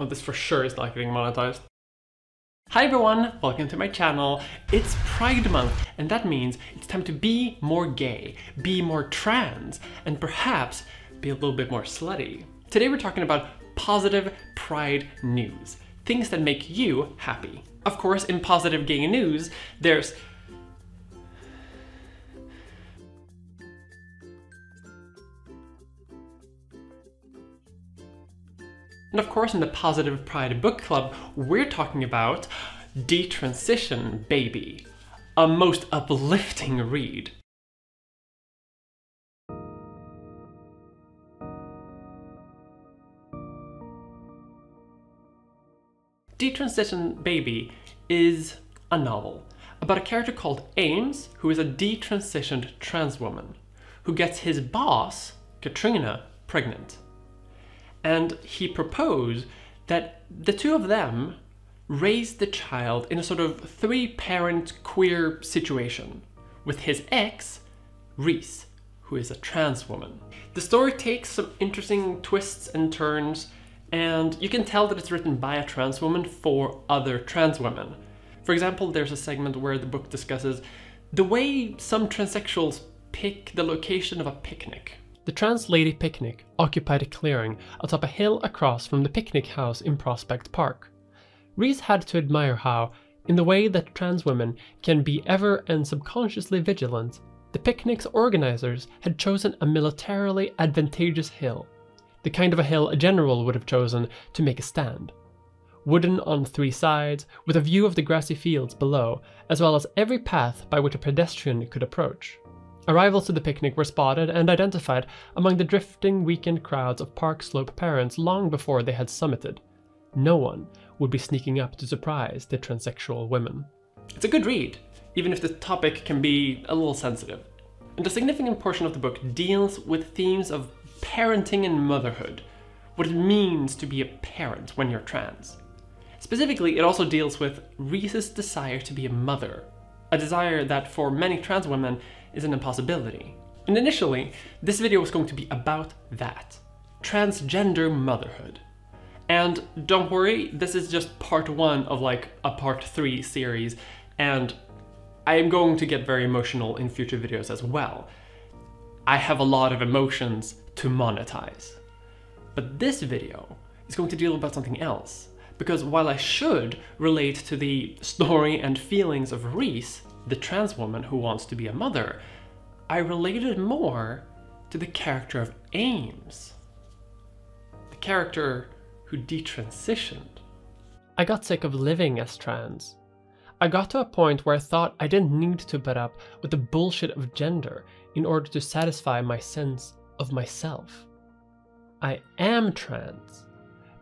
Oh, this for sure is not getting monetized. Hi everyone, welcome to my channel. It's Pride Month, and that means it's time to be more gay, be more trans, and perhaps be a little bit more slutty. Today we're talking about positive Pride news, things that make you happy. Of course, in positive gay news, there's and of course, in the Positive Pride Book Club, we're talking about Detransition, baby. A most uplifting read. Detransition, baby is a novel about a character called Ames, who is a detransitioned trans woman, who gets his boss, Katrina, pregnant. And he proposed that the two of them raise the child in a sort of three-parent queer situation with his ex, Reese, who is a trans woman. The story takes some interesting twists and turns, and you can tell that it's written by a trans woman for other trans women. For example, there's a segment where the book discusses the way some transsexuals pick the location of a picnic. The trans lady picnic occupied a clearing atop a hill across from the picnic house in Prospect Park. Reese had to admire how, in the way that trans women can be ever and subconsciously vigilant, the picnic's organizers had chosen a militarily advantageous hill, the kind of a hill a general would have chosen to make a stand. Wooden on three sides, with a view of the grassy fields below, as well as every path by which a pedestrian could approach. Arrivals to the picnic were spotted and identified among the drifting weekend crowds of Park Slope parents long before they had summited. No one would be sneaking up to surprise the transsexual women. It's a good read, even if the topic can be a little sensitive. And a significant portion of the book deals with themes of parenting and motherhood, what it means to be a parent when you're trans. Specifically, it also deals with Reese's desire to be a mother, a desire that for many trans women is an impossibility. And initially, this video was going to be about that, transgender motherhood. And don't worry, this is just part one of like a part 3 series, and I am going to get very emotional in future videos as well. I have a lot of emotions to monetize. But this video is going to deal about something else, because while I should relate to the story and feelings of Reese, the trans woman who wants to be a mother, I related more to the character of Ames, the character who detransitioned. I got sick of living as trans. I got to a point where I thought I didn't need to put up with the bullshit of gender in order to satisfy my sense of myself. I am trans,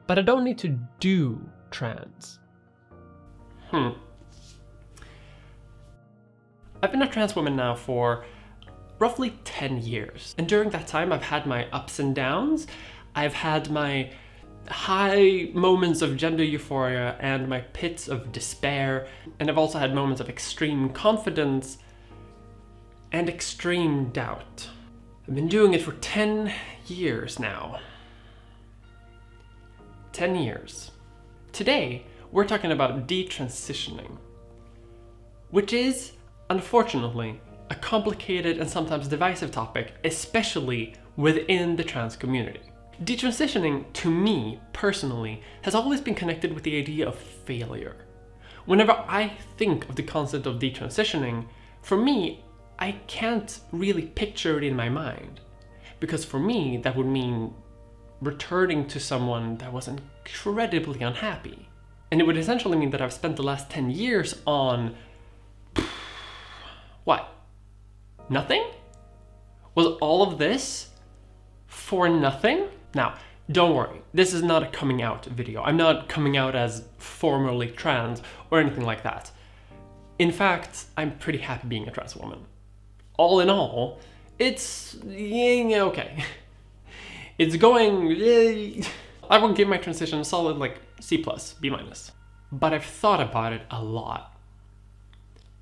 but I don't need to do trans. I've been a trans woman now for roughly 10 years. And during that time, I've had my ups and downs. I've had my high moments of gender euphoria and my pits of despair. And I've also had moments of extreme confidence and extreme doubt. I've been doing it for 10 years now. 10 years. Today, we're talking about detransitioning, which is, unfortunately, a complicated and sometimes divisive topic, especially within the trans community. Detransitioning, to me, personally, has always been connected with the idea of failure. Whenever I think of the concept of detransitioning, for me, I can't really picture it in my mind. Because for me, that would mean returning to someone that was incredibly unhappy. And it would essentially mean that I've spent the last 10 years on what? Nothing? Was all of this for nothing? Now, don't worry, this is not a coming out video. I'm not coming out as formerly trans or anything like that. In fact, I'm pretty happy being a trans woman. All in all, it's okay. It's going, I would give my transition a solid like C+, B-. But I've thought about it a lot.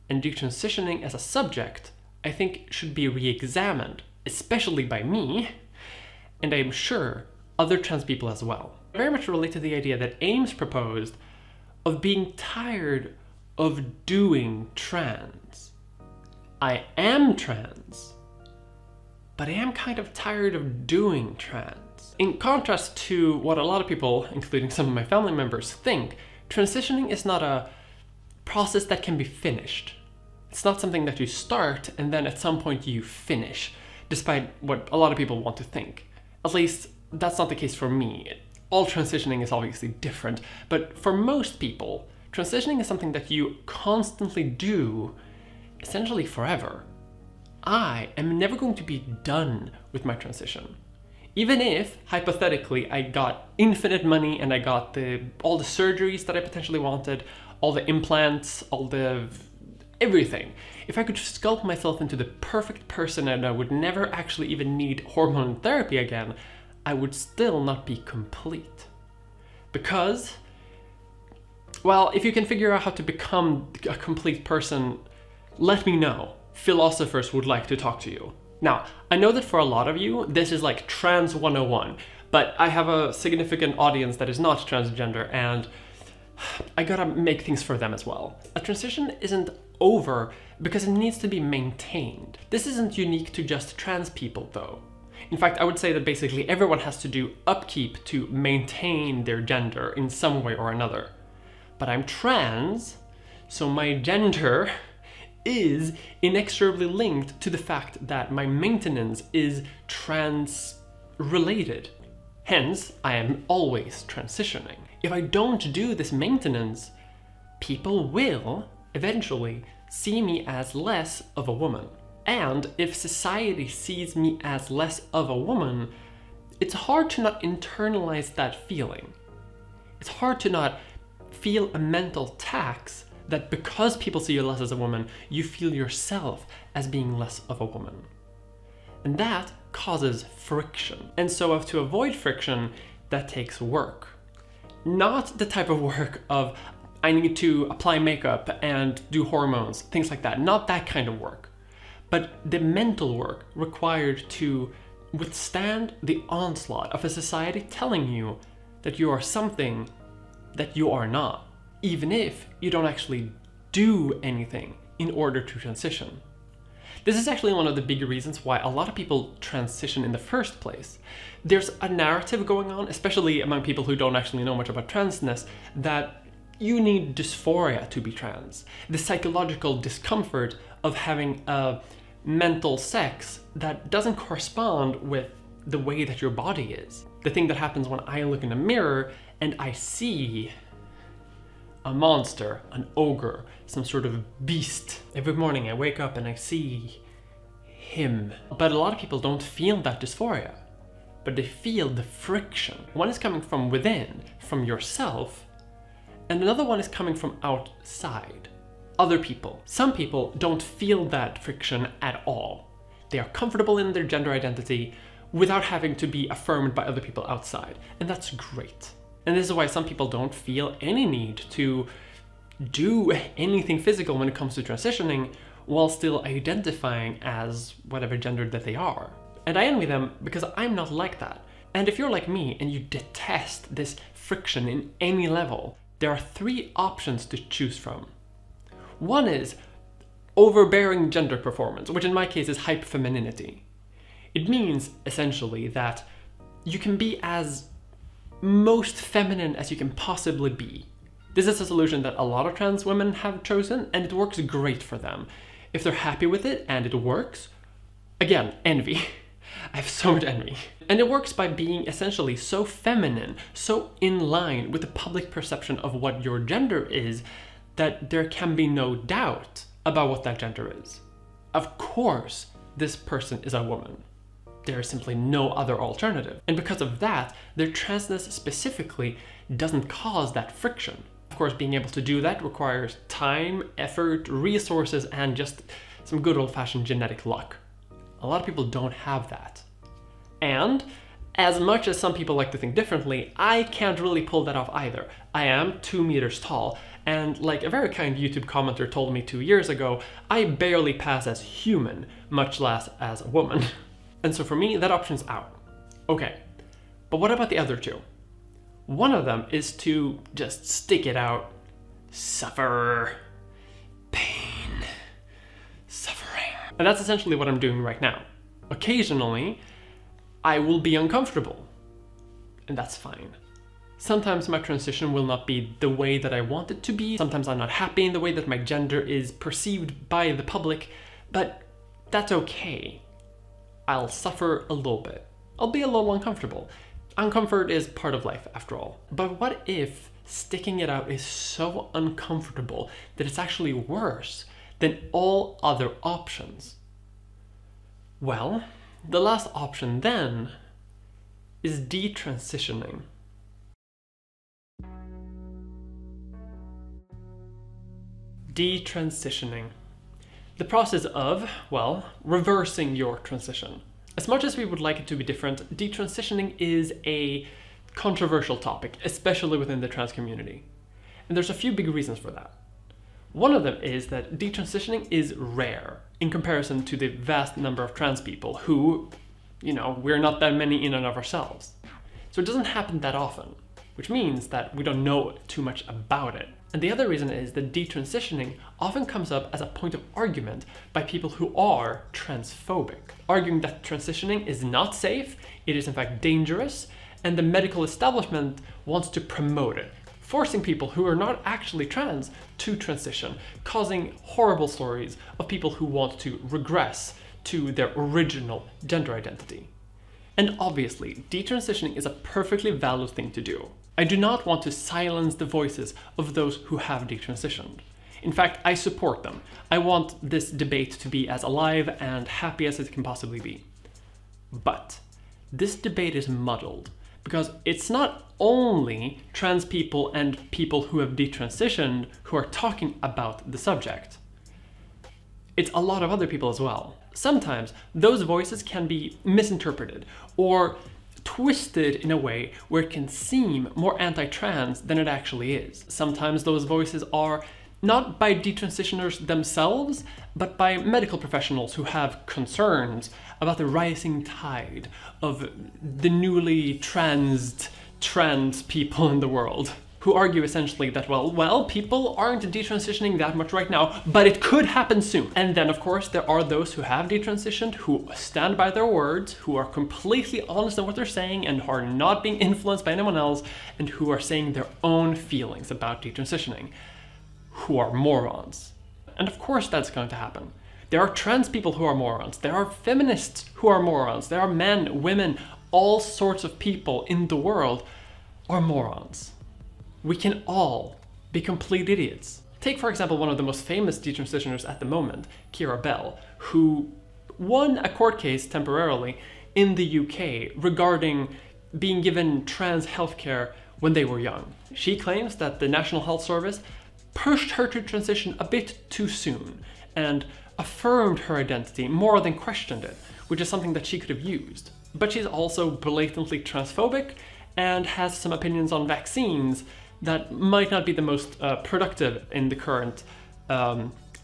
And detransitioning as a subject, I think, should be re-examined, especially by me, and I'm sure other trans people as well. very much relate to the idea that Ames proposed of being tired of doing trans. I am trans, but I am kind of tired of doing trans. In contrast to what a lot of people, including some of my family members, think, transitioning is not a process that can be finished. It's not something that you start and then at some point you finish, despite what a lot of people want to think. At least, that's not the case for me. All transitioning is obviously different, but for most people, transitioning is something that you constantly do, essentially forever. I am never going to be done with my transition. Even if, hypothetically, I got infinite money and I got all the surgeries that I potentially wanted, all the implants, everything. If I could sculpt myself into the perfect person and I would never actually even need hormone therapy again, I would still not be complete. Because, well, if you can figure out how to become a complete person, let me know. Philosophers would like to talk to you. Now, I know that for a lot of you, this is like Trans 101, but I have a significant audience that is not transgender, and I gotta make things for them as well. A transition isn't over because it needs to be maintained. This isn't unique to just trans people, though. In fact, I would say that basically everyone has to do upkeep to maintain their gender in some way or another. But I'm trans, so my gender is inexorably linked to the fact that my maintenance is trans-related. Hence, I am always transitioning. If I don't do this maintenance, people will eventually see me as less of a woman. And if society sees me as less of a woman, it's hard to not internalize that feeling. It's hard to not feel a mental tax that because people see you less as a woman, you feel yourself as being less of a woman. And that causes friction. And so to avoid friction, that takes work. Not the type of work of, I need to apply makeup and do hormones, things like that. Not that kind of work. But the mental work required to withstand the onslaught of a society telling you that you are something that you are not, even if you don't actually do anything in order to transition. This is actually one of the big reasons why a lot of people transition in the first place. There's a narrative going on, especially among people who don't actually know much about transness, that you need dysphoria to be trans. The psychological discomfort of having a mental sex that doesn't correspond with the way that your body is. The thing that happens when I look in a mirror and I see a monster, an ogre, some sort of beast. Every morning I wake up and I see him. But a lot of people don't feel that dysphoria, but they feel the friction. One is coming from within, from yourself, and another one is coming from outside. Other people. Some people don't feel that friction at all. They are comfortable in their gender identity without having to be affirmed by other people outside, and that's great. And this is why some people don't feel any need to do anything physical when it comes to transitioning while still identifying as whatever gender that they are. And I envy them because I'm not like that. And if you're like me and you detest this friction in any level, there are 3 options to choose from. One is overbearing gender performance, which in my case is hyperfemininity. It means essentially that you can be as most feminine as you can possibly be. This is a solution that a lot of trans women have chosen, and it works great for them. If they're happy with it and it works, again, envy. I have so much envy. And it works by being essentially so feminine, so in line with the public perception of what your gender is, that there can be no doubt about what that gender is. Of course, this person is a woman. There is simply no other alternative. And because of that, their transness specifically doesn't cause that friction. Of course, being able to do that requires time, effort, resources, and just some good old-fashioned genetic luck. A lot of people don't have that. And as much as some people like to think differently, I can't really pull that off either. I am 2 meters tall, and like a very kind YouTube commenter told me 2 years ago, I barely pass as human, much less as a woman. And so for me, that option's out. Okay, but what about the other 2? One of them is to just stick it out, suffer, pain, suffering. And that's essentially what I'm doing right now. Occasionally, I will be uncomfortable, and that's fine. Sometimes my transition will not be the way that I want it to be. Sometimes I'm not happy in the way that my gender is perceived by the public, but that's okay. I'll suffer a little bit. I'll be a little uncomfortable. Uncomfort is part of life, after all. But what if sticking it out is so uncomfortable that it's actually worse than all other options? Well, the last option then is detransitioning. Detransitioning. The process of, well, reversing your transition. As much as we would like it to be different, detransitioning is a controversial topic, especially within the trans community. And there's a few big reasons for that. One of them is that detransitioning is rare in comparison to the vast number of trans people who, we're not that many in and of ourselves. So it doesn't happen that often, which means that we don't know too much about it. And the other reason is that detransitioning often comes up as a point of argument by people who are transphobic, arguing that transitioning is not safe, it is in fact dangerous, and the medical establishment wants to promote it, forcing people who are not actually trans to transition, causing horrible stories of people who want to regress to their original gender identity. And obviously, detransitioning is a perfectly valid thing to do. I do not want to silence the voices of those who have detransitioned. In fact, I support them. I want this debate to be as alive and happy as it can possibly be. But this debate is muddled because it's not only trans people and people who have detransitioned who are talking about the subject. It's a lot of other people as well. Sometimes those voices can be misinterpreted or twisted in a way where it can seem more anti-trans than it actually is. Sometimes those voices are not by detransitioners themselves, but by medical professionals who have concerns about the rising tide of the newly trans people in the world, who argue essentially that, well, people aren't detransitioning that much right now, but it could happen soon. And then, of course, there are those who have detransitioned, who stand by their words, who are completely honest in what they're saying and are not being influenced by anyone else, and who are saying their own feelings about detransitioning, who are morons. And of course that's going to happen. There are trans people who are morons. There are feminists who are morons. There are men, women, all sorts of people in the world are morons. We can all be complete idiots. Take, for example, one of the most famous detransitioners at the moment, Kira Bell, who won a court case temporarily in the UK regarding being given trans healthcare when they were young. She claims that the National Health Service pushed her to transition a bit too soon and affirmed her identity more than questioned it, which is something that she could have used. But she's also blatantly transphobic and has some opinions on vaccines that might not be the most productive in the current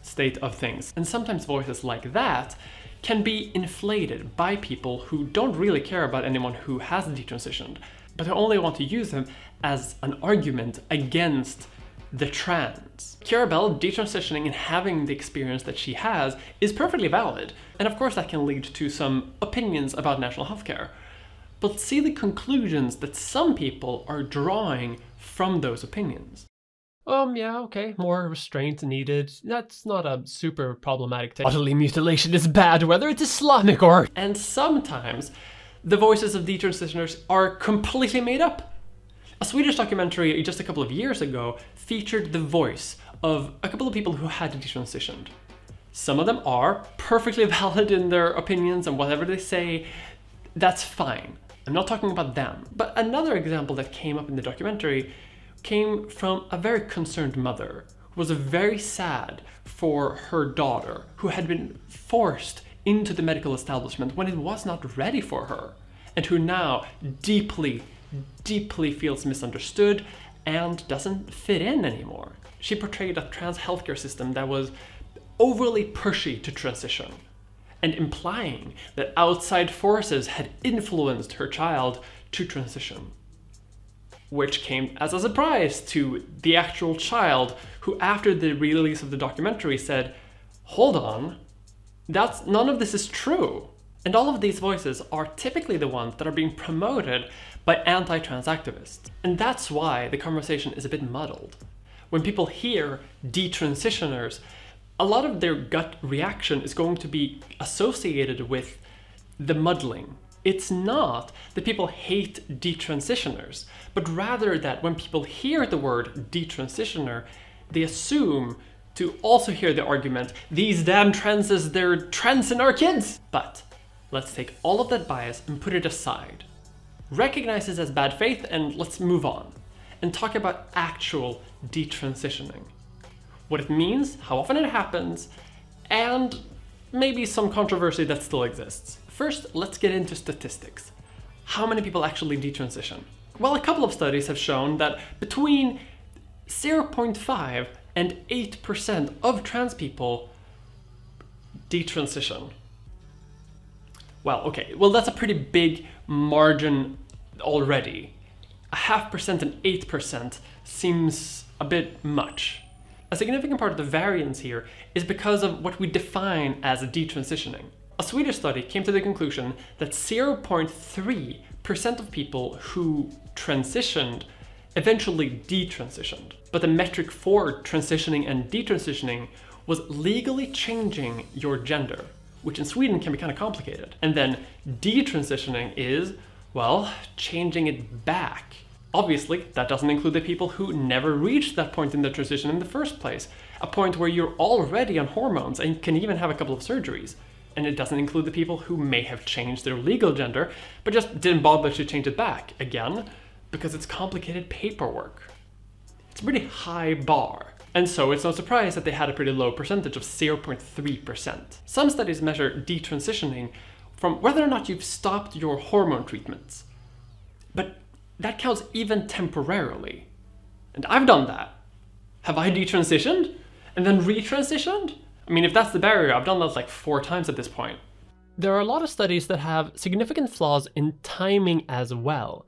state of things. And sometimes voices like that can be inflated by people who don't really care about anyone who has detransitioned, but who only want to use them as an argument against the trans. Kira Bell detransitioning and having the experience that she has is perfectly valid, and of course that can lead to some opinions about national healthcare. But see the conclusions that some people are drawing from those opinions. Yeah, okay, more restraint needed. That's not a super problematic take. Bodily mutilation is bad, whether it's Islamic or... And sometimes the voices of detransitioners are completely made up. A Swedish documentary just a couple of years ago featured the voice of a couple of people who had detransitioned. Some of them are perfectly valid in their opinions and whatever they say, that's fine. I'm not talking about them. But another example that came up in the documentary came from a very concerned mother who was very sad for her daughter who had been forced into the medical establishment when it was not ready for her, and who now deeply feels misunderstood and doesn't fit in anymore. She portrayed a trans healthcare system that was overly pushy to transition, and implying that outside forces had influenced her child to transition. which came as a surprise to the actual child who, after the release of the documentary, said, hold on, none of this is true. And all of these voices are typically the ones that are being promoted by anti-trans activists. And that's why the conversation is a bit muddled. When people hear detransitioners, a lot of their gut reaction is going to be associated with the muddling. It's not that people hate detransitioners, but rather that when people hear the word detransitioner, they assume to also hear the argument, these damn transes, they're transing our kids. But let's take all of that bias and put it aside. Recognize this as bad faith and let's move on and talk about actual detransitioning. What it means, how often it happens, and maybe some controversy that still exists. First, let's get into statistics. How many people actually detransition? Well, a couple of studies have shown that between 0.5 and 8% of trans people detransition. Well, okay, well that's a pretty big margin already. 0.5% and 8% seems a bit much. A significant part of the variance here is because of what we define as detransitioning. A Swedish study came to the conclusion that 0.3% of people who transitioned eventually detransitioned. But the metric for transitioning and detransitioning was legally changing your gender, which in Sweden can be kind of complicated. And then detransitioning is, well, changing it back. Obviously, that doesn't include the people who never reached that point in the transition in the first place, a point where you're already on hormones and can even have a couple of surgeries. And it doesn't include the people who may have changed their legal gender, but just didn't bother to change it back, again, because it's complicated paperwork. It's a pretty high bar. And so it's no surprise that they had a pretty low percentage of 0.3%. Some studies measure detransitioning from whether or not you've stopped your hormone treatments. But that counts even temporarily. And I've done that. Have I detransitioned and then retransitioned? I mean, if that's the barrier, I've done that like 4 times at this point. There are a lot of studies that have significant flaws in timing as well.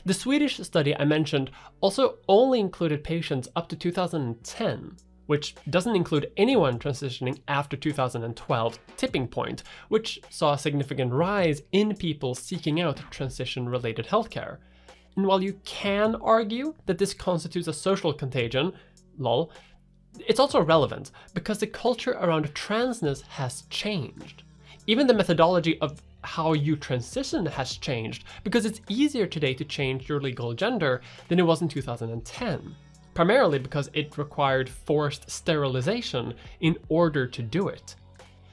The Swedish study I mentioned also only included patients up to 2010, which doesn't include anyone transitioning after 2012 tipping point, which saw a significant rise in people seeking out transition-related healthcare. And while you can argue that this constitutes a social contagion, lol, it's also relevant because the culture around transness has changed. Even the methodology of how you transition has changed because it's easier today to change your legal gender than it was in 2010, primarily because it required forced sterilization in order to do it.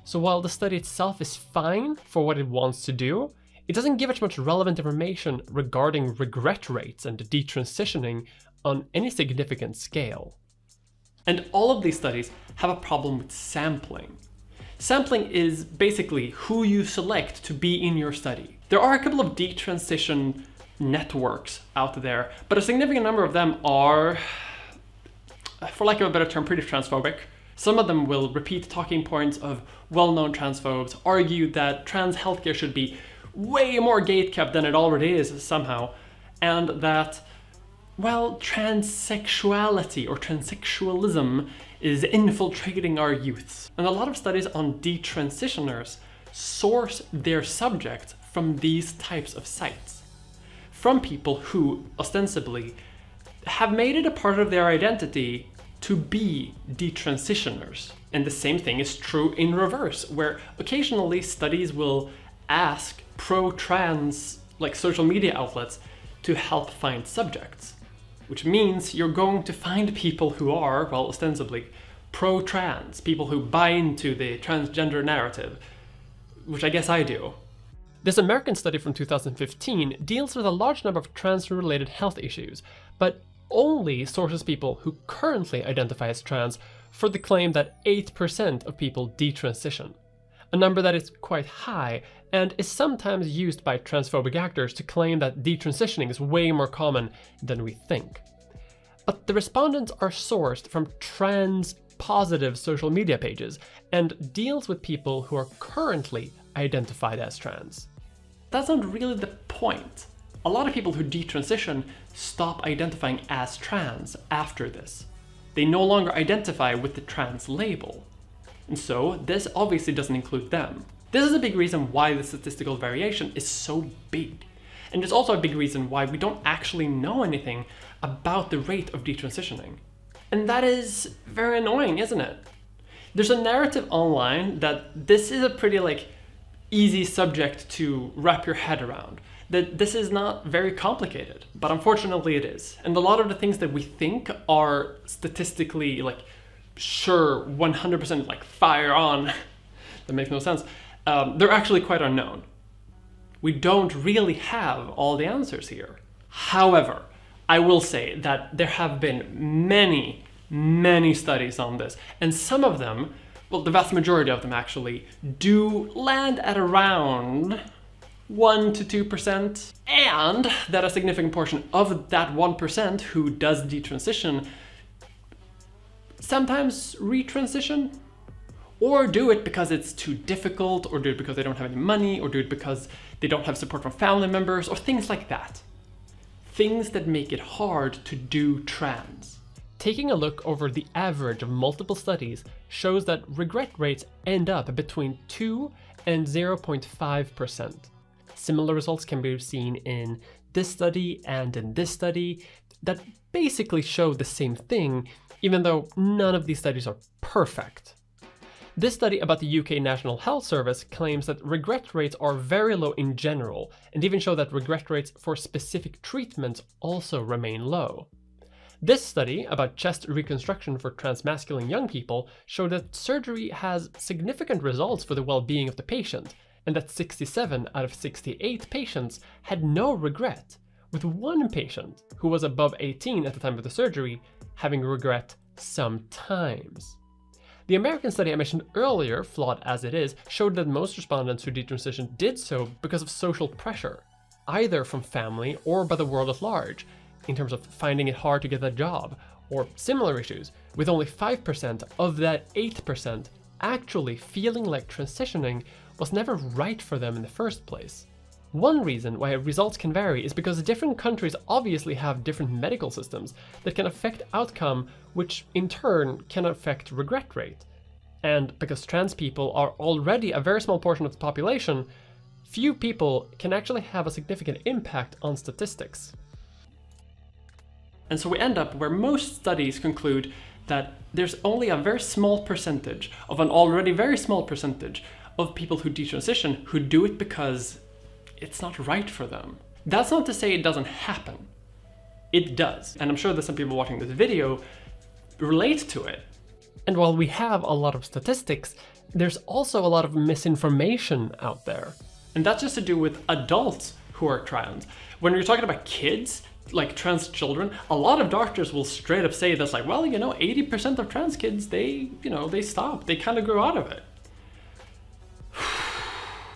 So while the study itself is fine for what it wants to do, it doesn't give us much relevant information regarding regret rates and detransitioning on any significant scale. And all of these studies have a problem with sampling. Sampling is basically who you select to be in your study. There are a couple of detransition networks out there, but a significant number of them are, for lack of a better term, pretty transphobic. Some of them will repeat talking points of well-known transphobes, argue that trans healthcare should be way more gatekept than it already is somehow, and that, well, transsexuality or transsexualism is infiltrating our youths. And a lot of studies on detransitioners source their subjects from these types of sites, from people who ostensibly have made it a part of their identity to be detransitioners. And the same thing is true in reverse, where occasionally studies will ask pro-trans, like social media outlets, to help find subjects. Which means you're going to find people who are, well, ostensibly pro-trans, people who buy into the transgender narrative, which I guess I do. This American study from 2015 deals with a large number of trans-related health issues, but only sources people who currently identify as trans for the claim that 8% of people detransition, a number that is quite high and is sometimes used by transphobic actors to claim that detransitioning is way more common than we think. But the respondents are sourced from trans-positive social media pages and deals with people who are currently identified as trans. That's not really the point. A lot of people who detransition stop identifying as trans after this. They no longer identify with the trans label. And so this obviously doesn't include them. This is a big reason why the statistical variation is so big. And it's also a big reason why we don't actually know anything about the rate of detransitioning. And that is very annoying, isn't it? There's a narrative online that this is a pretty easy subject to wrap your head around. That this is not very complicated, but unfortunately it is. And a lot of the things that we think are statistically sure, 100% fire on, that makes no sense, they're actually quite unknown. We don't really have all the answers here. However, I will say that there have been many studies on this, and some of them, well, the vast majority of them actually, do land at around 1 to 2%, and that a significant portion of that 1% who does detransition sometimes retransition, or do it because it's too difficult, or do it because they don't have any money, or do it because they don't have support from family members, or things like that. Things that make it hard to do trans. Taking a look over the average of multiple studies shows that regret rates end up between 2 and 0.5%. Similar results can be seen in this study and in this study that basically show the same thing, even though none of these studies are perfect. This study about the UK National Health Service claims that regret rates are very low in general, and even show that regret rates for specific treatments also remain low. This study about chest reconstruction for transmasculine young people showed that surgery has significant results for the well-being of the patient, and that 67 out of 68 patients had no regret, with one patient, who was above 18 at the time of the surgery, having regret sometimes. The American study I mentioned earlier, flawed as it is, showed that most respondents who detransitioned did so because of social pressure, either from family or by the world at large, in terms of finding it hard to get a job, or similar issues, with only 5% of that 8% actually feeling like transitioning was never right for them in the first place. One reason why results can vary is because different countries obviously have different medical systems that can affect outcome, which in turn can affect regret rate. And because trans people are already a very small portion of the population, few people can actually have a significant impact on statistics. And so we end up where most studies conclude that there's only a very small percentage of an already very small percentage of people who detransition who do it because it's not right for them. That's not to say it doesn't happen. It does. And I'm sure that some people watching this video relate to it. And while we have a lot of statistics, there's also a lot of misinformation out there. And that's just to do with adults who are trans. When you're talking about kids, like trans children, a lot of doctors will straight up say that's 80% of trans kids, they stop. They kind of grow out of it.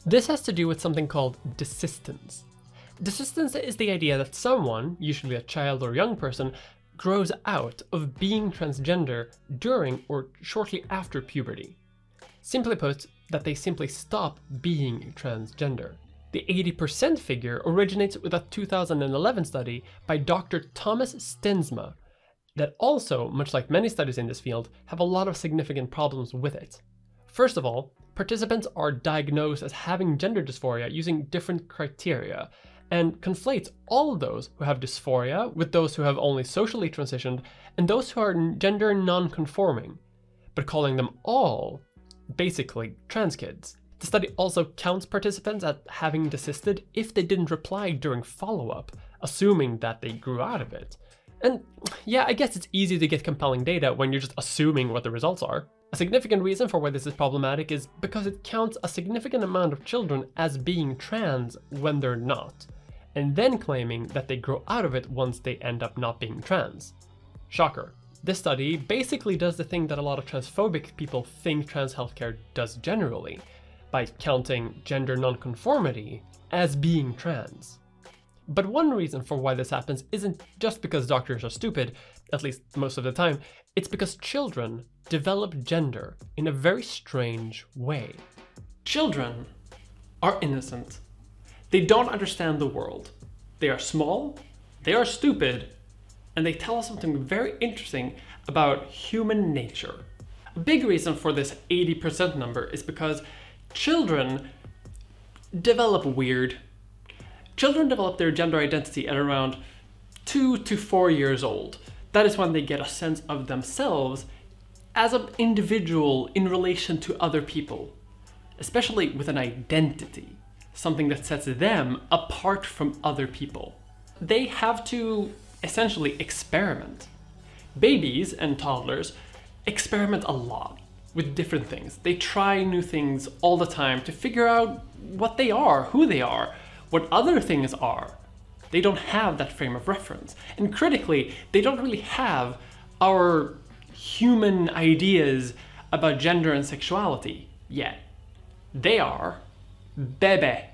This has to do with something called desistance. Desistance is the idea that someone, usually a child or young person, grows out of being transgender during or shortly after puberty. Simply put, that they simply stop being transgender. The 80% figure originates with a 2011 study by Dr. Thomas Stensma that also, much like many studies in this field, have a lot of significant problems with it. First of all, participants are diagnosed as having gender dysphoria using different criteria, and conflates all of those who have dysphoria with those who have only socially transitioned and those who are gender non-conforming, but calling them all basically trans kids. The study also counts participants as having desisted if they didn't reply during follow-up, assuming that they grew out of it. And yeah, I guess it's easy to get compelling data when you're just assuming what the results are. A significant reason for why this is problematic is because it counts a significant amount of children as being trans when they're not, and then claiming that they grow out of it once they end up not being trans. Shocker. This study basically does the thing that a lot of transphobic people think trans healthcare does generally, by counting gender nonconformity as being trans. But one reason for why this happens isn't just because doctors are stupid, at least most of the time, it's because children develop gender in a very strange way. Children are innocent. They don't understand the world. they are small, they are stupid, and they tell us something very interesting about human nature. A big reason for this 80% number is because children develop weird. Children develop their gender identity at around 2 to 4 years old. That is when they get a sense of themselves as an individual in relation to other people, especially with an identity, something that sets them apart from other people. They have to essentially experiment. Babies and toddlers experiment a lot with different things. They try new things all the time to figure out what they are, who they are, what other things are. They don't have that frame of reference. And critically, they don't really have our human ideas about gender and sexuality yet. They are bebe.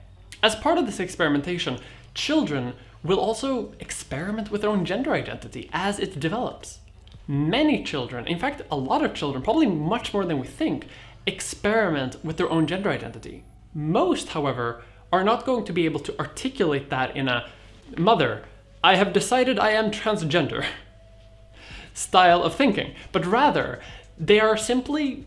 As part of this experimentation, children will also experiment with their own gender identity as it develops. Many children, in fact a lot of children, probably much more than we think, experiment with their own gender identity. Most, however, are not going to be able to articulate that in a "Mother, I have decided I am transgender" style of thinking, but rather they are simply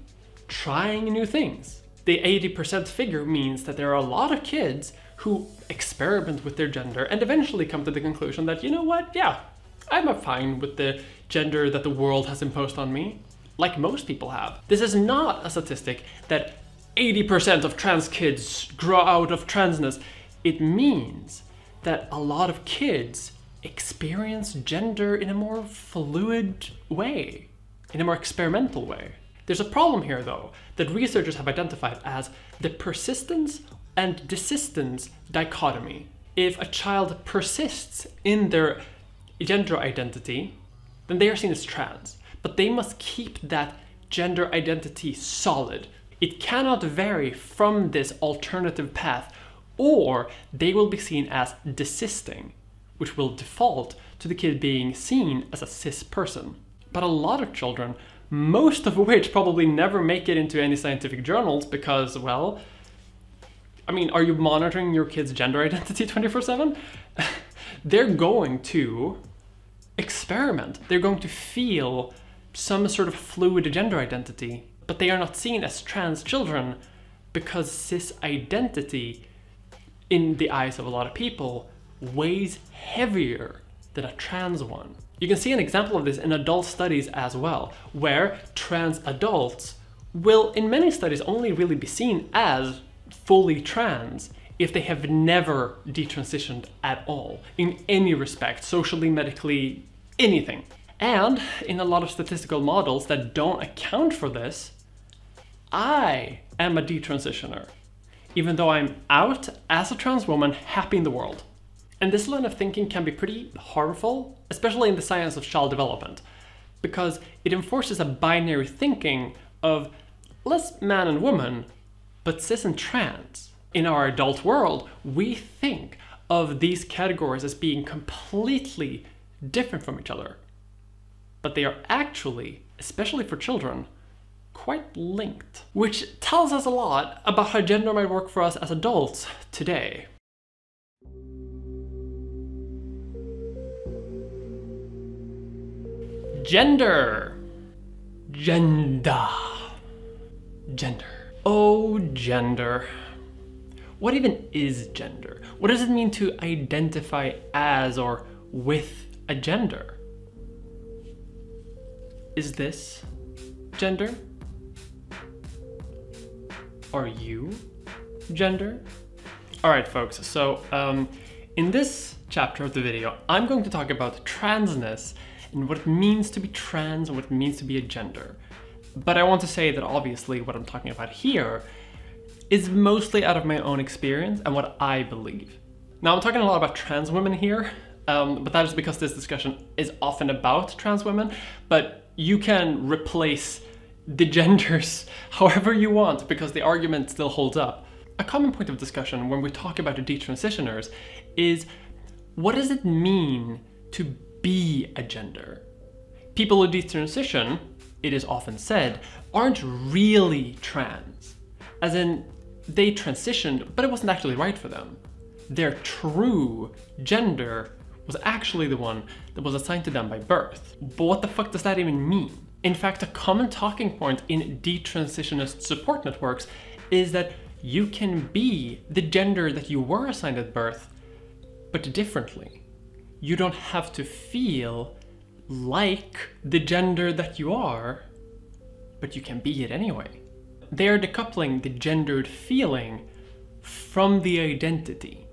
trying new things. The 80% figure means that there are a lot of kids who experiment with their gender and eventually come to the conclusion that, you know what, yeah, I'm fine with the gender that the world has imposed on me, like most people have. This is not a statistic that 80% of trans kids grow out of transness. It means that a lot of kids experience gender in a more fluid way, in a more experimental way. There's a problem here, though, that researchers have identified as the persistence and desistance dichotomy. If a child persists in their gender identity, then they are seen as trans, but they must keep that gender identity solid. It cannot vary from this alternative path, or they will be seen as desisting, which will default to the kid being seen as a cis person. But a lot of children, most of which probably never make it into any scientific journals because, well, I mean, are you monitoring your kid's gender identity 24/7? They're going to experiment. They're going to feel some sort of fluid gender identity, but they are not seen as trans children because cis identity, in the eyes of a lot of people, weighs heavier than a trans one. You can see an example of this in adult studies as well, where trans adults will, in many studies, only really be seen as fully trans if they have never detransitioned at all, in any respect, socially, medically, anything. And in a lot of statistical models that don't account for this, I am a detransitioner, even though I'm out as a trans woman, happy in the world. And this line of thinking can be pretty harmful, especially in the science of child development, because it enforces a binary thinking of less man and woman, but cis and trans. In our adult world, we think of these categories as being completely different from each other, but they are actually, especially for children, quite linked, which tells us a lot about how gender might work for us as adults today. Gender. Gender. Gender. Oh, gender. What even is gender? What does it mean to identify as or with a gender? Is this gender? Are you gender? Alright folks, so in this chapter of the video, I'm going to talk about transness and what it means to be trans and what it means to be a gender. But I want to say that obviously what I'm talking about here is mostly out of my own experience and what I believe. Now I'm talking a lot about trans women here, but that is because this discussion is often about trans women, but you can replace the genders however you want because the argument still holds up. A common point of discussion when we talk about the detransitioners is, what does it mean to be a gender? People who detransition, it is often said, aren't really trans. As in, they transitioned, but it wasn't actually right for them. their true gender was actually the one that was assigned to them by birth. But what the fuck does that even mean? In fact, a common talking point in detransitionist support networks is that you can be the gender that you were assigned at birth, but differently. You don't have to feel like the gender that you are, but you can be it anyway. They are decoupling the gendered feeling from the identity.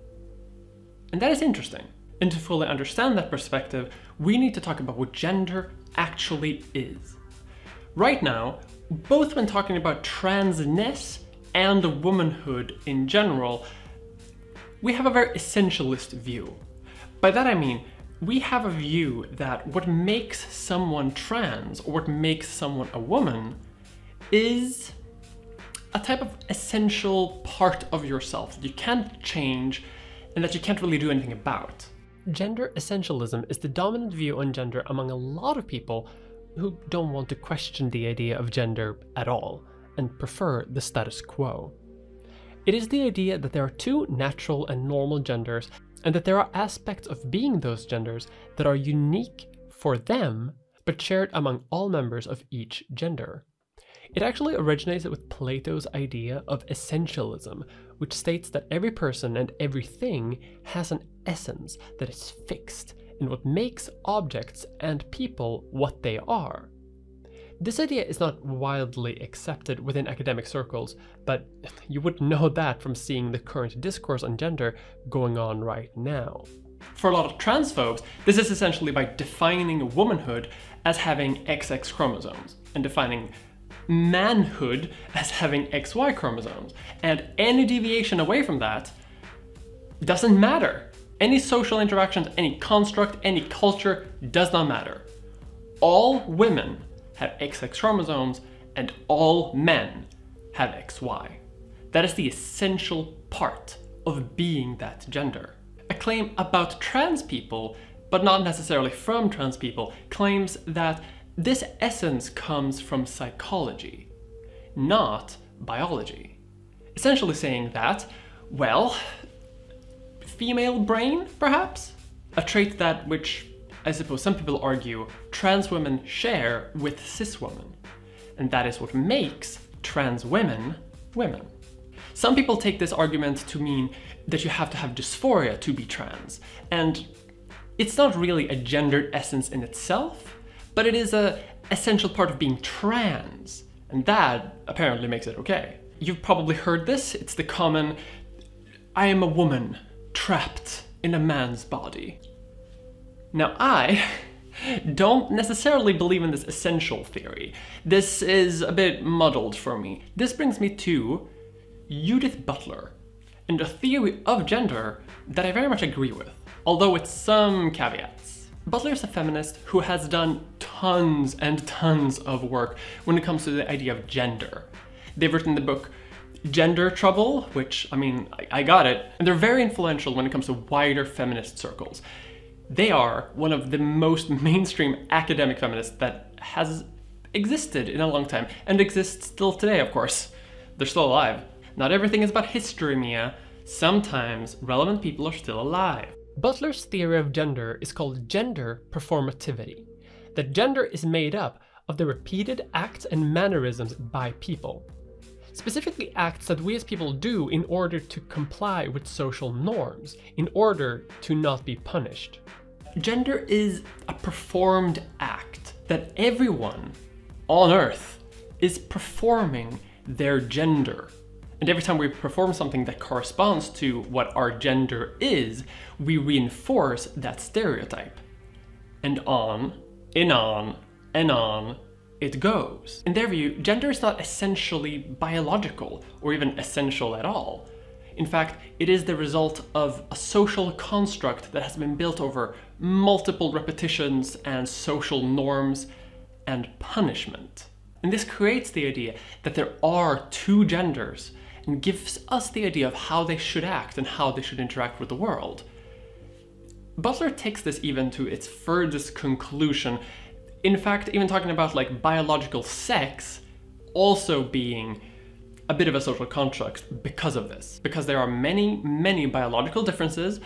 And that is interesting. And to fully understand that perspective, we need to talk about what gender actually is. Right now, both when talking about transness and womanhood in general, we have a very essentialist view. By that I mean, we have a view that what makes someone trans or what makes someone a woman is a type of essential part of yourself that you can't change and that you can't really do anything about. Gender essentialism is the dominant view on gender among a lot of people who don't want to question the idea of gender at all and prefer the status quo. It is the idea that there are two natural and normal genders and that there are aspects of being those genders that are unique for them but shared among all members of each gender. It actually originates with Plato's idea of essentialism, which states that every person and everything has an essence that is fixed in what makes objects and people what they are. This idea is not widely accepted within academic circles, but you would know that from seeing the current discourse on gender going on right now. For a lot of transphobes, this is essentially by defining womanhood as having XX chromosomes and defining manhood as having XY chromosomes, and any deviation away from that doesn't matter. Any social interactions, any construct, any culture does not matter. All women have XX chromosomes and all men have XY. That is the essential part of being that gender. A claim about trans people, but not necessarily from trans people, claims that this essence comes from psychology, not biology. Essentially saying that, well, female brain, perhaps? A trait that, which I suppose some people argue, trans women share with cis women. And that is what makes trans women women. Some people take this argument to mean that you have to have dysphoria to be trans. And it's not really a gendered essence in itself, but it is an essential part of being trans, and that apparently makes it okay. You've probably heard this. It's the common, I am a woman trapped in a man's body. Now I don't necessarily believe in this essential theory. This is a bit muddled for me. This brings me to Judith Butler and a theory of gender that I very much agree with, although with some caveats. Butler is a feminist who has done tons and tons of work when it comes to the idea of gender. They've written the book Gender Trouble, which, I mean, I got it, and they're very influential when it comes to wider feminist circles. They are one of the most mainstream academic feminists that has existed in a long time, and exists still today, of course. They're still alive. Not everything is about history, Mia. Sometimes relevant people are still alive. Butler's theory of gender is called gender performativity. That gender is made up of the repeated acts and mannerisms by people. Specifically acts that we as people do in order to comply with social norms, in order to not be punished. Gender is a performed act that everyone on Earth is performing their gender. And every time we perform something that corresponds to what our gender is, we reinforce that stereotype. And on, and on, and on it goes. In their view, gender is not essentially biological or even essential at all. In fact, it is the result of a social construct that has been built over multiple repetitions and social norms and punishment. And this creates the idea that there are two genders and gives us the idea of how they should act and how they should interact with the world. Butler takes this even to its furthest conclusion, in fact even talking about like biological sex also being a bit of a social construct because of this. Because there are many, many biological differences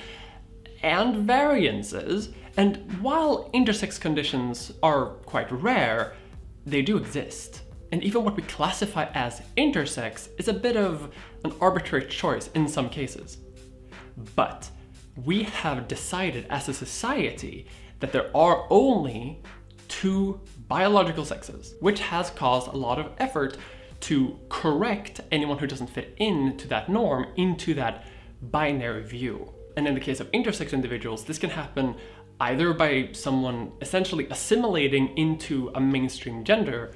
and variances, and while intersex conditions are quite rare, they do exist. And even what we classify as intersex is a bit of an arbitrary choice in some cases. But we have decided as a society that there are only two biological sexes, which has caused a lot of effort to correct anyone who doesn't fit into that norm, into that binary view. And in the case of intersex individuals, this can happen either by someone essentially assimilating into a mainstream gender,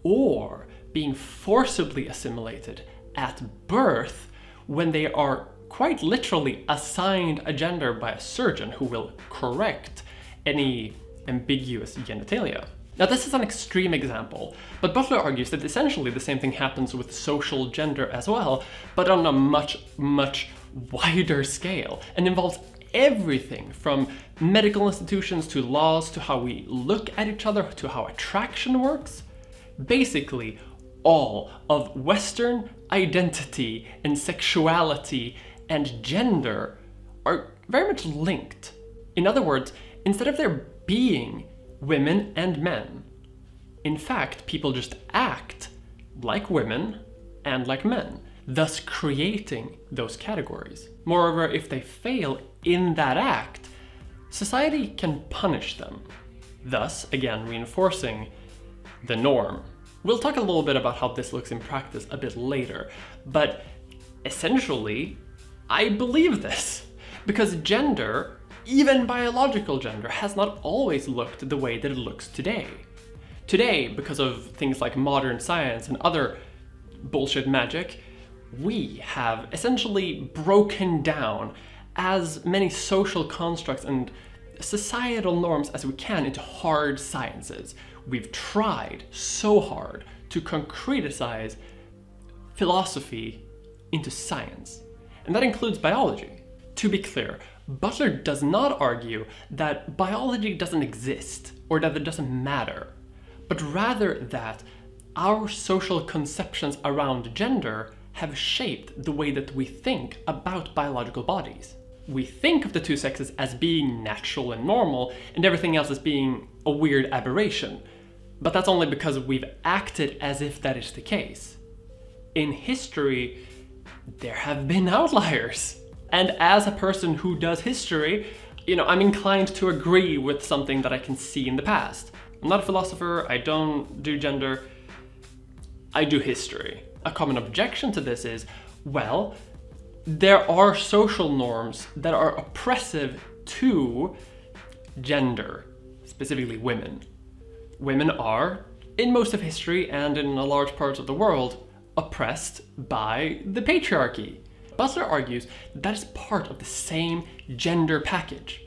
or being forcibly assimilated at birth when they are quite literally assigned a gender by a surgeon who will correct any ambiguous genitalia. Now, this is an extreme example, but Butler argues that essentially the same thing happens with social gender as well, but on a much, much wider scale, and involves everything from medical institutions to laws to how we look at each other to how attraction works. Basically, all of Western identity and sexuality and gender are very much linked. In other words, instead of there being women and men, in fact, people just act like women and like men, thus creating those categories. Moreover, if they fail in that act, society can punish them, thus, again, reinforcing the norm. We'll talk a little bit about how this looks in practice a bit later, but essentially, I believe this, because gender, even biological gender, has not always looked the way that it looks today. Today, because of things like modern science and other bullshit magic, we have essentially broken down as many social constructs and societal norms as we can into hard sciences. We've tried so hard to concretize philosophy into science, and that includes biology. To be clear, Butler does not argue that biology doesn't exist or that it doesn't matter, but rather that our social conceptions around gender have shaped the way that we think about biological bodies. We think of the two sexes as being natural and normal, and everything else as being a weird aberration. But that's only because we've acted as if that is the case. In history, there have been outliers. And as a person who does history, I'm inclined to agree with something that I can see in the past. I'm not a philosopher, I don't do gender, I do history. A common objection to this is, well, there are social norms that are oppressive to gender, specifically women. Women are, in most of history and in a large part of the world, oppressed by the patriarchy. Butler argues that is part of the same gender package.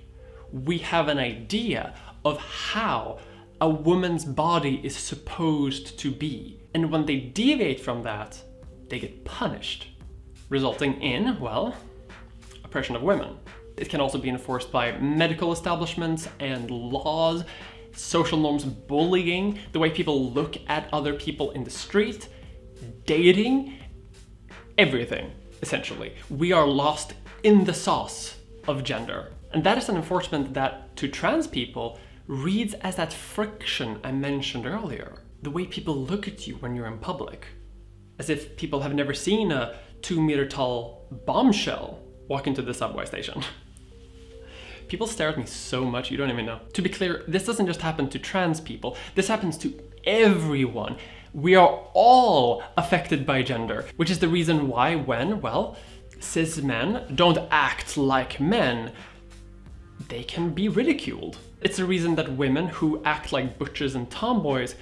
We have an idea of how a woman's body is supposed to be, and when they deviate from that, they get punished, resulting in, well, oppression of women. It can also be enforced by medical establishments and laws, social norms, bullying, the way people look at other people in the street, dating, everything, essentially. We are lost in the sauce of gender. And that is an enforcement that, to trans people, reads as that friction I mentioned earlier. The way people look at you when you're in public. As if people have never seen a 2-meter tall bombshell walk into the subway station. People stare at me so much, you don't even know. To be clear, this doesn't just happen to trans people, this happens to everyone. We are all affected by gender, which is the reason why when, well, cis men don't act like men, they can be ridiculed. It's the reason that women who act like butches and tomboys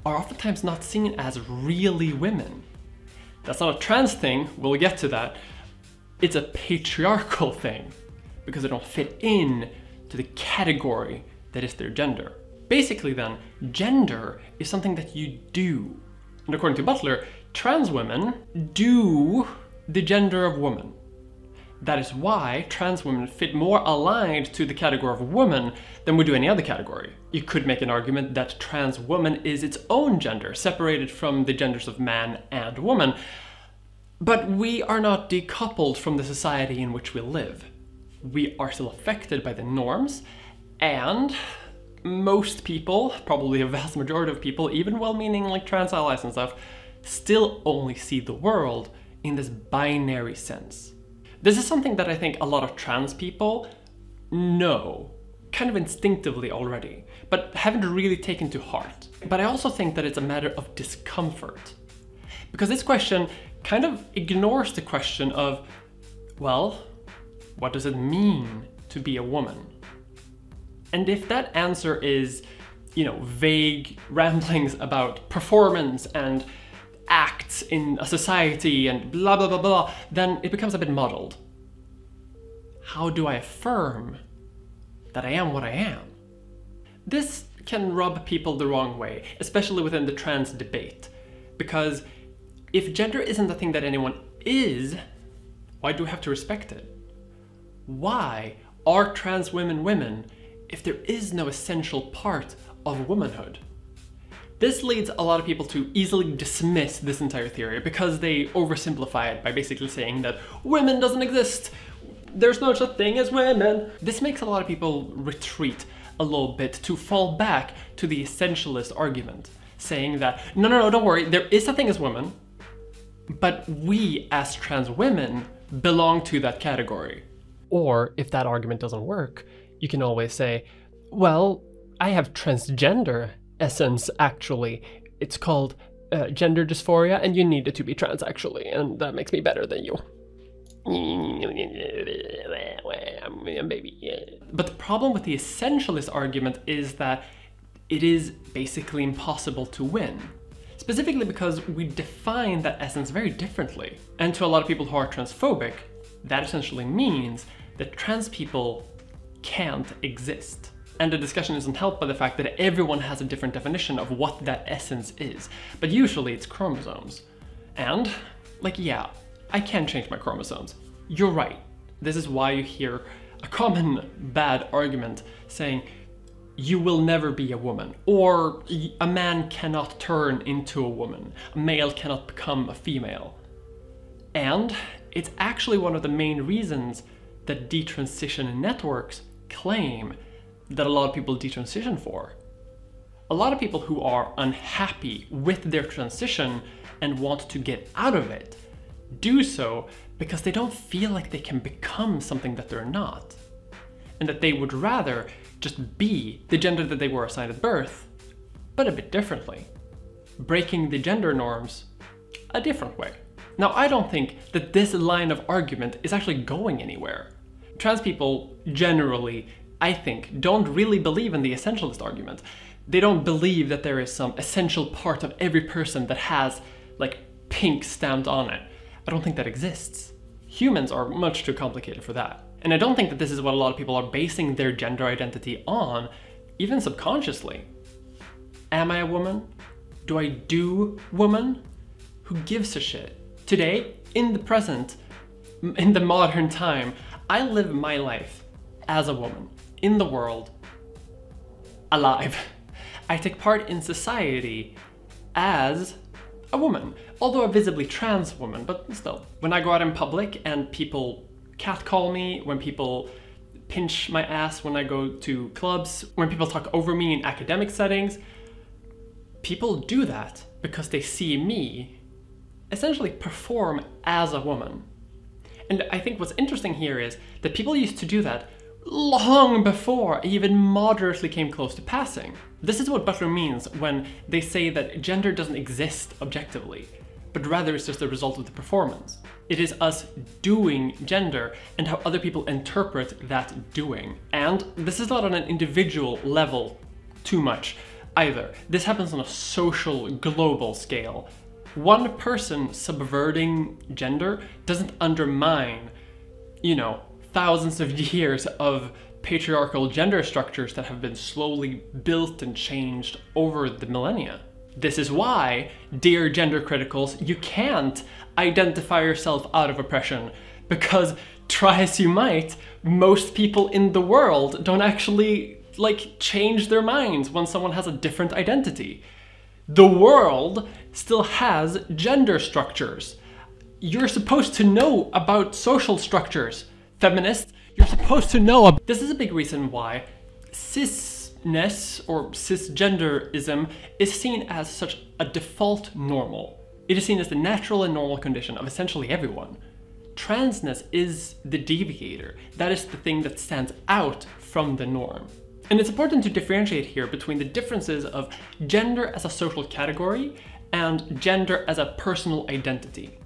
are oftentimes not seen as really women. That's not a trans thing, we'll get to that. It's a patriarchal thing, because they don't fit in to the category that is their gender. Basically then, gender is something that you do. And according to Butler, trans women do the gender of woman. That is why trans women fit more aligned to the category of woman than would do any other category. You could make an argument that trans woman is its own gender, separated from the genders of man and woman. But we are not decoupled from the society in which we live. We are still affected by the norms, and most people, probably a vast majority of people, even well-meaning like trans allies and stuff, still only see the world in this binary sense. This is something that I think a lot of trans people know, kind of instinctively already, but haven't really taken to heart. But I also think that it's a matter of discomfort. Because this question kind of ignores the question of, well, what does it mean to be a woman? And if that answer is, vague ramblings about performance and acts in a society and blah blah blah blah, then it becomes a bit muddled. How do I affirm that I am what I am? This can rub people the wrong way, especially within the trans debate, because if gender isn't the thing that anyone is, why do we have to respect it? Why are trans women women if there is no essential part of womanhood? This leads a lot of people to easily dismiss this entire theory because they oversimplify it by basically saying that women doesn't exist, there's no such thing as women. This makes a lot of people retreat a little bit to fall back to the essentialist argument, saying that no, don't worry, there is a thing as women, but we as trans women belong to that category. Or if that argument doesn't work, you can always say, well, I have transgender essence actually. It's called gender dysphoria and you needed to be trans actually, and that makes me better than you. But the problem with the essentialist argument is that it is basically impossible to win. Specifically because we define that essence very differently. And to a lot of people who are transphobic, that essentially means that trans people can't exist. And the discussion isn't helped by the fact that everyone has a different definition of what that essence is. But usually it's chromosomes. And, yeah, I can change my chromosomes. You're right. This is why you hear a common bad argument saying, you will never be a woman, or a man cannot turn into a woman, a male cannot become a female. And it's actually one of the main reasons that detransition networks claim that a lot of people detransition for. A lot of people who are unhappy with their transition and want to get out of it do so because they don't feel like they can become something that they're not, and that they would rather just be the gender that they were assigned at birth, but a bit differently, breaking the gender norms a different way. Now, I don't think that this line of argument is actually going anywhere. Trans people generally, I think, don't really believe in the essentialist argument. They don't believe that there is some essential part of every person that has, pink stamped on it. I don't think that exists. Humans are much too complicated for that. And I don't think that this is what a lot of people are basing their gender identity on, even subconsciously. Am I a woman? Do I do woman? Who gives a shit? Today, in the present, in the modern time, I live my life as a woman, in the world, alive. I take part in society as a woman, although a visibly trans woman, but still. When I go out in public and people catcall me, when people pinch my ass when I go to clubs, when people talk over me in academic settings, people do that because they see me essentially perform as a woman. And I think what's interesting here is that people used to do that long before I even moderately came close to passing. This is what Butler means when they say that gender doesn't exist objectively, but rather it's just a result of the performance. It is us doing gender and how other people interpret that doing. And this is not on an individual level too much either. This happens on a social, global scale. One person subverting gender doesn't undermine, thousands of years of patriarchal gender structures that have been slowly built and changed over the millennia. This is why, dear gender criticals, you can't identify yourself out of oppression, because try as you might, most people in the world don't actually, like, change their minds when someone has a different identity. The world still has gender structures. You're supposed to know about social structures. Feminists, you're supposed to know about... This is a big reason why cisness or cisgenderism is seen as such a default normal. It is seen as the natural and normal condition of essentially everyone. Transness is the deviator. That is the thing that stands out from the norm. And it's important to differentiate here between the differences of gender as a social category and gender as a personal identity.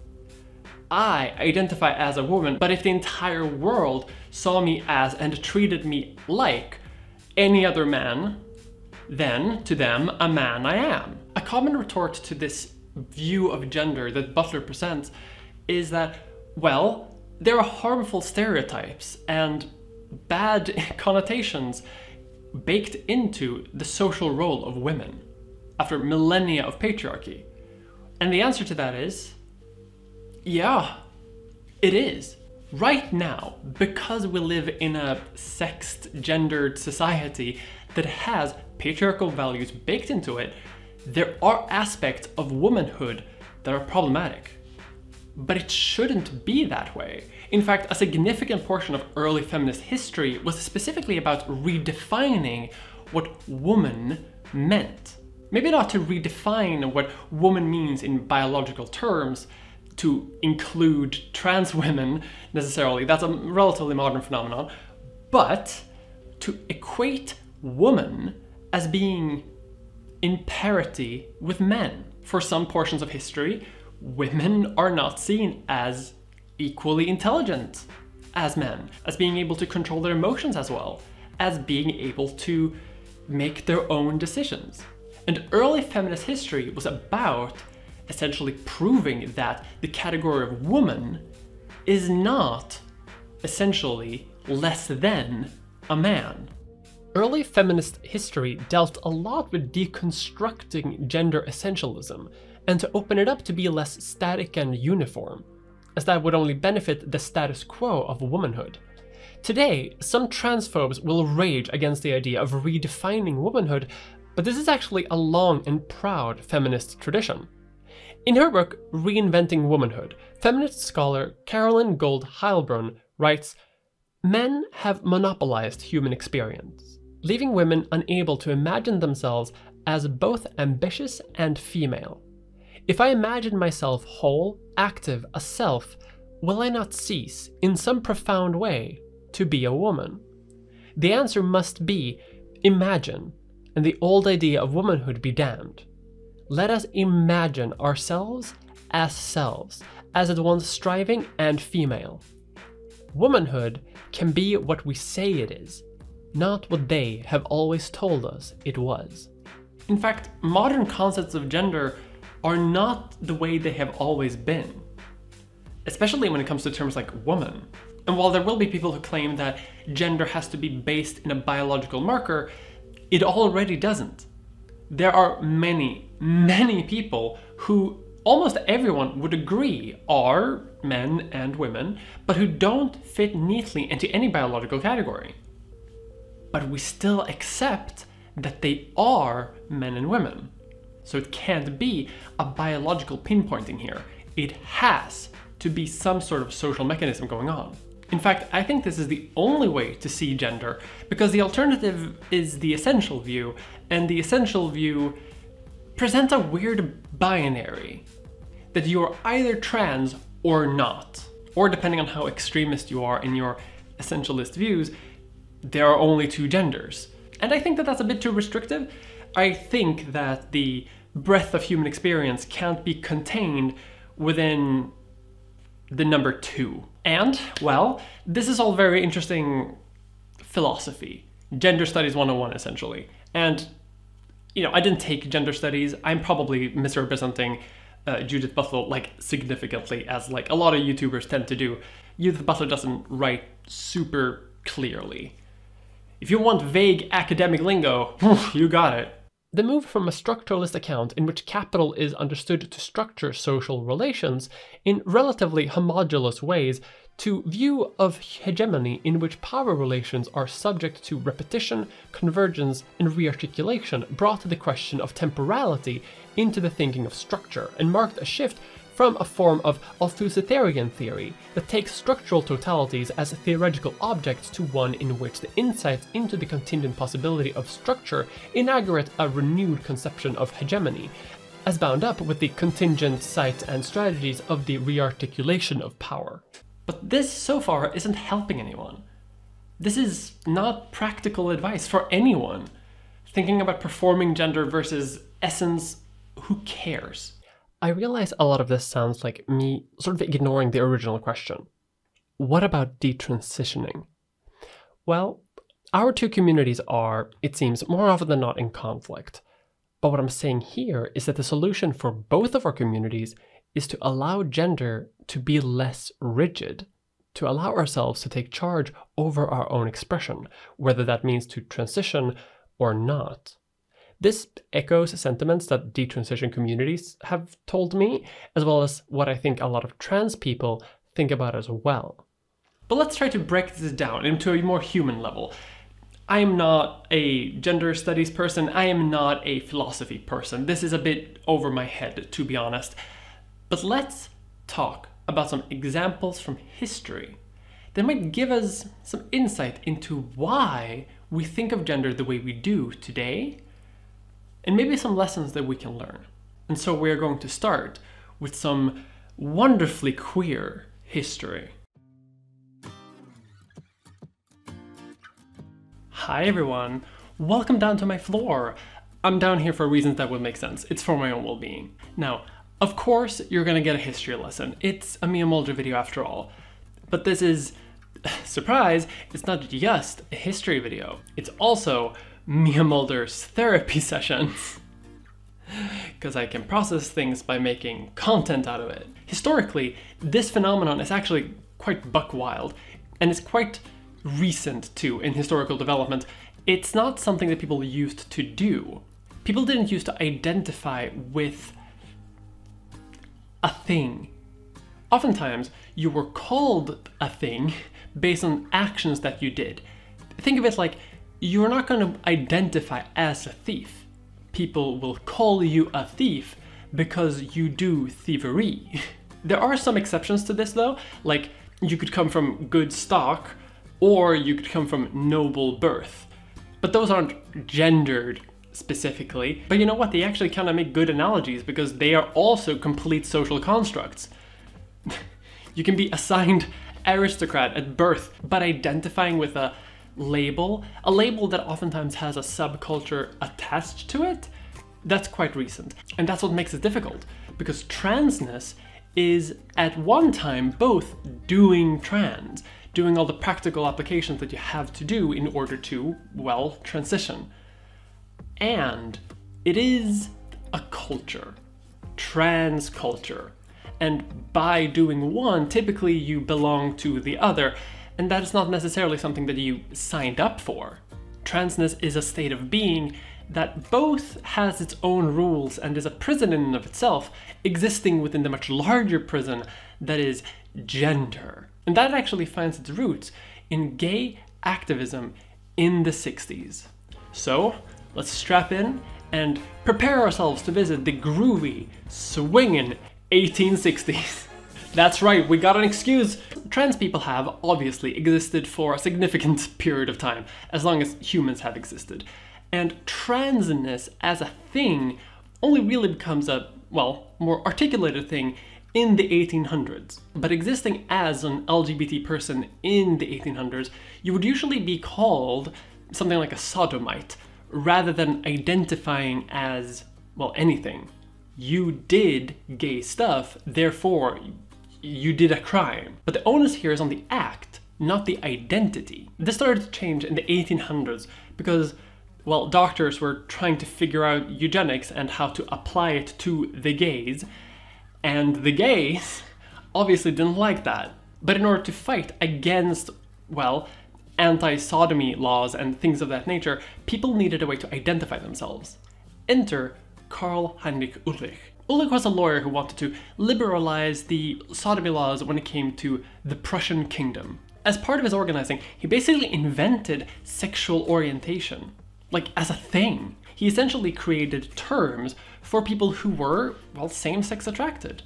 I identify as a woman, but if the entire world saw me as and treated me like any other man, then to them, a man I am. A common retort to this view of gender that Butler presents is that, well, there are harmful stereotypes and bad connotations baked into the social role of women after millennia of patriarchy. And the answer to that is, yeah, it is. Right now, because we live in a sexed, gendered society that has patriarchal values baked into it, there are aspects of womanhood that are problematic. But it shouldn't be that way. In fact, a significant portion of early feminist history was specifically about redefining what woman meant. Maybe not to redefine what woman means in biological terms, to include trans women necessarily, that's a relatively modern phenomenon, but to equate woman as being in parity with men. For some portions of history, women are not seen as equally intelligent as men, as being able to control their emotions as well, as being able to make their own decisions. And early feminist history was about essentially proving that the category of woman is not essentially less than a man. Early feminist history dealt a lot with deconstructing gender essentialism and to open it up to be less static and uniform, as that would only benefit the status quo of womanhood. Today, some transphobes will rage against the idea of redefining womanhood, but this is actually a long and proud feminist tradition. In her book, Reinventing Womanhood, feminist scholar Carolyn Gold Heilbrunn writes, "Men have monopolized human experience, leaving women unable to imagine themselves as both ambitious and female. If I imagine myself whole, active, a self, will I not cease, in some profound way, to be a woman? The answer must be, imagine, and the old idea of womanhood be damned. Let us imagine ourselves, as at once striving and female. Womanhood can be what we say it is, not what they have always told us it was." In fact, modern concepts of gender are not the way they have always been, especially when it comes to terms like woman. And while there will be people who claim that gender has to be based in a biological marker, it already doesn't. There are many, many people who almost everyone would agree are men and women, but who don't fit neatly into any biological category. But we still accept that they are men and women. So it can't be a biological pinpointing here. It has to be some sort of social mechanism going on. In fact, I think this is the only way to see gender, because the alternative is the essential view, and the essential view presents a weird binary, that you are either trans or not. Or depending on how extremist you are in your essentialist views, there are only two genders. And I think that that's a bit too restrictive. I think that the breadth of human experience can't be contained within the number two. And, well, this is all very interesting philosophy. Gender Studies 101, essentially. And, you know, I didn't take gender studies. I'm probably misrepresenting Judith Butler, like, significantly, as, like, a lot of YouTubers tend to do. Judith Butler doesn't write super clearly. If you want vague academic lingo, you got it. The move from a structuralist account in which capital is understood to structure social relations in relatively homogeneous ways to view of hegemony in which power relations are subject to repetition, convergence, and rearticulation brought the question of temporality into the thinking of structure and marked a shift from a form of Althusserian theory that takes structural totalities as theoretical objects to one in which the insights into the contingent possibility of structure inaugurate a renewed conception of hegemony, as bound up with the contingent sites and strategies of the rearticulation of power. But this, so far, isn't helping anyone. This is not practical advice for anyone. Thinking about performing gender versus essence, who cares? I realize a lot of this sounds like me sort of ignoring the original question. What about detransitioning? Well, our two communities are, it seems, more often than not in conflict. But what I'm saying here is that the solution for both of our communities is to allow gender to be less rigid, to allow ourselves to take charge over our own expression, whether that means to transition or not. This echoes sentiments that detransition communities have told me, as well as what I think a lot of trans people think about as well. But let's try to break this down into a more human level. I am not a gender studies person, I am not a philosophy person. This is a bit over my head, to be honest. But let's talk about some examples from history that might give us some insight into why we think of gender the way we do today, and maybe some lessons that we can learn. And so we're going to start with some wonderfully queer history. Hi everyone, welcome down to my floor. I'm down here for reasons that will make sense. It's for my own well-being. Now, of course, you're gonna get a history lesson. It's a Mulder video after all. But this is, surprise, it's not just a history video. It's also Mulder's therapy sessions. Because I can process things by making content out of it. Historically, this phenomenon is actually quite buck wild, and it's quite recent too in historical development. It's not something that people used to do. People didn't used to identify with a thing. Oftentimes, you were called a thing based on actions that you did. Think of it like you're not going to identify as a thief. People will call you a thief because you do thievery. There are some exceptions to this though, like you could come from good stock or you could come from noble birth. But those aren't gendered specifically. But you know what? They actually kind of make good analogies because they are also complete social constructs. You can be assigned aristocrat at birth, but identifying with a label that oftentimes has a subculture attached to it, that's quite recent. And that's what makes it difficult, because transness is at one time both doing trans, doing all the practical applications that you have to do in order to, well, transition. And it is a culture, trans culture. And by doing one, typically you belong to the other, and that is not necessarily something that you signed up for. Transness is a state of being that both has its own rules and is a prison in and of itself, existing within the much larger prison that is gender. And that actually finds its roots in gay activism in the 60s. So let's strap in and prepare ourselves to visit the groovy, swinging 1860s. That's right, we got an excuse. Trans people have obviously existed for a significant period of time, as long as humans have existed. And transness as a thing only really becomes a, well, more articulated thing in the 1800s. But existing as an LGBT person in the 1800s, you would usually be called something like a sodomite, rather than identifying as, well, anything. You did gay stuff, therefore you did a crime. But the onus here is on the act, not the identity. This started to change in the 1800s because, well, doctors were trying to figure out eugenics and how to apply it to the gays. And the gays obviously didn't like that. But in order to fight against, well, anti-sodomy laws and things of that nature, people needed a way to identify themselves. Enter Karl Heinrich Ulrich. Ulrich was a lawyer who wanted to liberalize the sodomy laws when it came to the Prussian kingdom. As part of his organizing, he basically invented sexual orientation, like as a thing. He essentially created terms for people who were, well, same-sex attracted.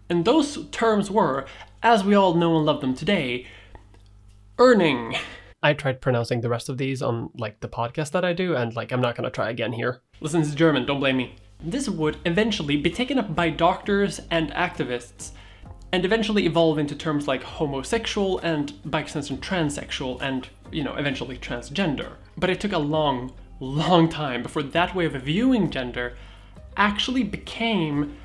And those terms were, as we all know and love them today, earning. I tried pronouncing the rest of these on like the podcast that I do, and like I'm not gonna try again here. Listen, it's German, don't blame me. This would eventually be taken up by doctors and activists, and eventually evolve into terms like homosexual and, by extension, transsexual and, eventually transgender. But it took a long time before that way of viewing gender actually became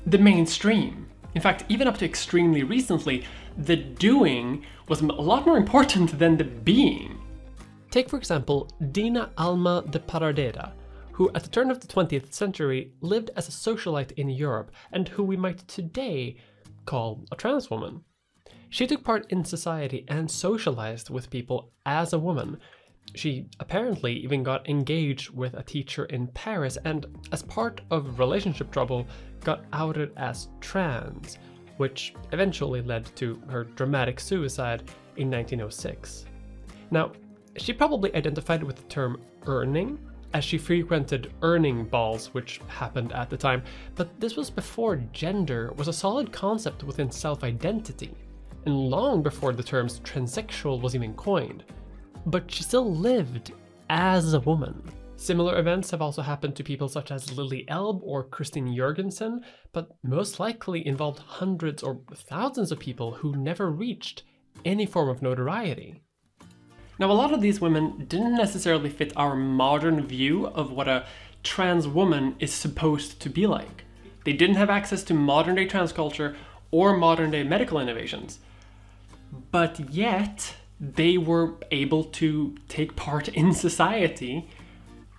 the mainstream. In fact, even up to extremely recently, the doing was a lot more important than the being. Take, for example, Dina Alma de Paradeda, who at the turn of the 20th century lived as a socialite in Europe and who we might today call a trans woman. She took part in society and socialized with people as a woman. She apparently even got engaged with a teacher in Paris and, as part of relationship trouble, got outed as trans, which eventually led to her dramatic suicide in 1906. Now, she probably identified with the term earning, as she frequented earning balls, which happened at the time, but this was before gender was a solid concept within self-identity, and long before the terms transsexual was even coined. But she still lived as a woman. Similar events have also happened to people such as Lily Elbe or Christine Jorgensen, but most likely involved hundreds or thousands of people who never reached any form of notoriety. Now, a lot of these women didn't necessarily fit our modern view of what a trans woman is supposed to be like. They didn't have access to modern-day trans culture or modern-day medical innovations. But yet, they were able to take part in society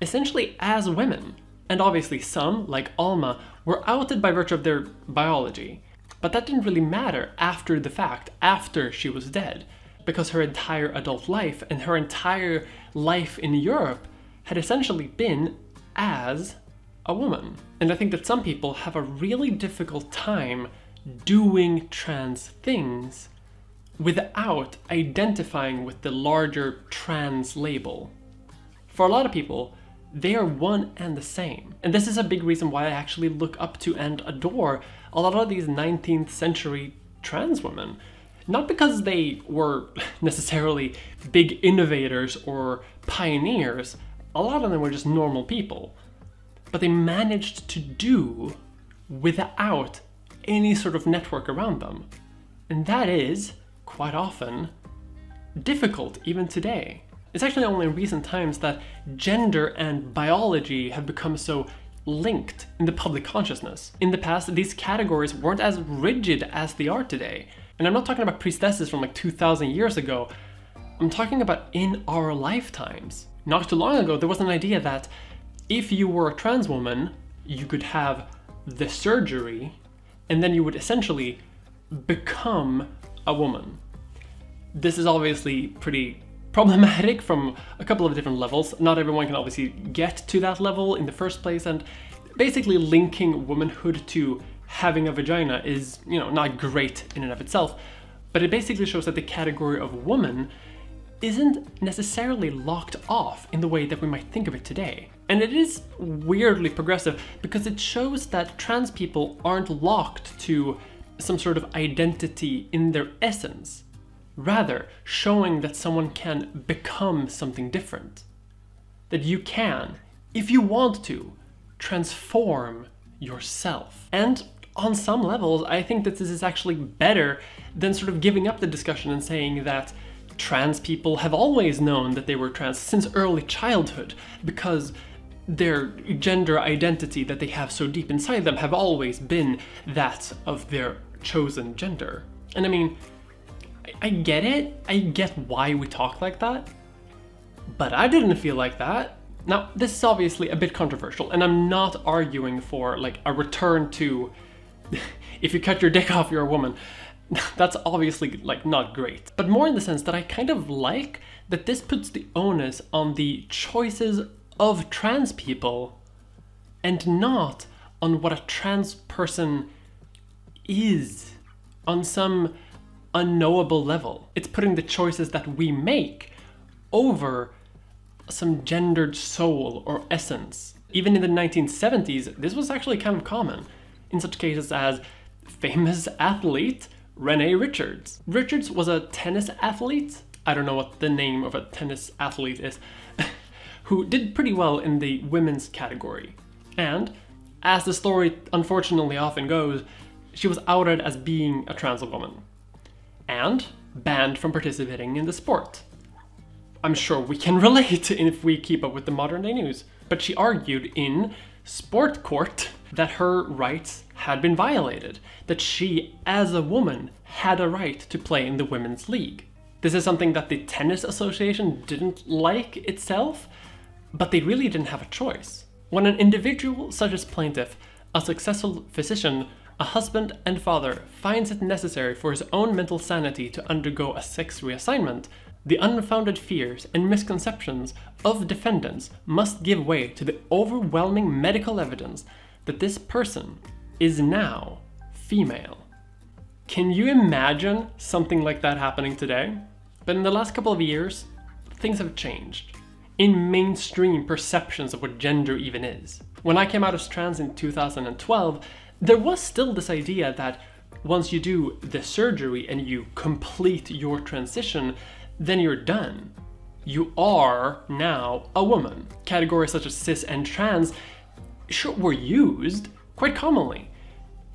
essentially as women. And obviously some, like Alma, were outed by virtue of their biology. But that didn't really matter after the fact, after she was dead, because her entire adult life and her entire life in Europe had essentially been as a woman. And I think that some people have a really difficult time doing trans things without identifying with the larger trans label. For a lot of people, they are one and the same. And this is a big reason why I actually look up to and adore a lot of these 19th century trans women. Not because they were necessarily big innovators or pioneers, a lot of them were just normal people. But they managed to do without any sort of network around them. And that is, quite often, difficult even today. It's actually only in recent times that gender and biology have become so linked in the public consciousness. In the past, these categories weren't as rigid as they are today. And I'm not talking about priestesses from like 2,000 years ago. I'm talking about in our lifetimes. Not too long ago, there was an idea that if you were a trans woman, you could have the surgery and then you would essentially become a woman. This is obviously pretty problematic from a couple of different levels. Not everyone can obviously get to that level in the first place, and basically linking womanhood to having a vagina is, not great in and of itself, but it basically shows that the category of woman isn't necessarily locked off in the way that we might think of it today. And it is weirdly progressive because it shows that trans people aren't locked to some sort of identity in their essence, rather showing that someone can become something different. That you can, if you want to, transform yourself. And on some levels, I think that this is actually better than sort of giving up the discussion and saying that trans people have always known that they were trans since early childhood because their gender identity that they have so deep inside them have always been that of their chosen gender. And I mean, I get it. I get why we talk like that, but I didn't feel like that. Now, this is obviously a bit controversial, and I'm not arguing for like a return to if you cut your dick off, you're a woman. That's obviously like not great, but more in the sense that I kind of like that this puts the onus on the choices of trans people and not on what a trans person is on some unknowable level. It's putting the choices that we make over some gendered soul or essence. Even in the 1970s, this was actually kind of common, in such cases as famous athlete Renee Richards. Richards was a tennis athlete, I don't know what the name of a tennis athlete is, who did pretty well in the women's category. And, as the story unfortunately often goes, she was outed as being a trans woman and banned from participating in the sport. I'm sure we can relate if we keep up with the modern day news. But she argued in sport court that her rights had been violated, that she, as a woman, had a right to play in the women's league. This is something that the Tennis Association didn't like itself, but they really didn't have a choice. When an individual such as plaintiff, a successful physician, a husband and father, finds it necessary for his own mental sanity to undergo a sex reassignment, the unfounded fears and misconceptions of defendants must give way to the overwhelming medical evidence that this person is now female. Can you imagine something like that happening today? But in the last couple of years, things have changed in mainstream perceptions of what gender even is. When I came out as trans in 2012, there was still this idea that once you do the surgery and you complete your transition, then you're done. You are now a woman. Categories such as cis and trans sure were used quite commonly,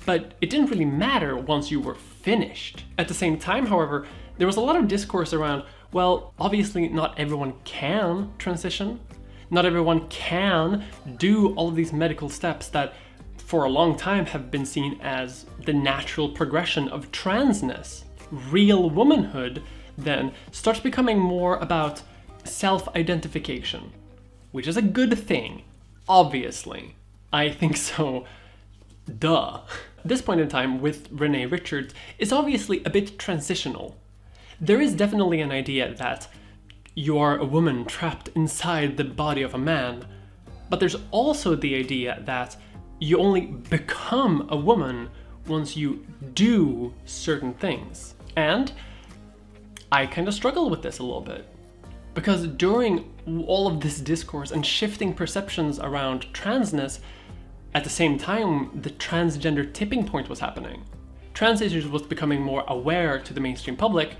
but it didn't really matter once you were finished. At the same time, however, there was a lot of discourse around, well, obviously not everyone can transition. Not everyone can do all of these medical steps that for a long time have been seen as the natural progression of transness. Real womanhood then starts becoming more about self-identification, which is a good thing, obviously. I think so. Duh. This point in time with Renee Richards is obviously a bit transitional. There is definitely an idea that you are a woman trapped inside the body of a man, but there's also the idea that you only become a woman once you do certain things. And I kind of struggle with this a little bit, because during all of this discourse and shifting perceptions around transness, at the same time the transgender tipping point was happening. Trans issues was becoming more aware to the mainstream public,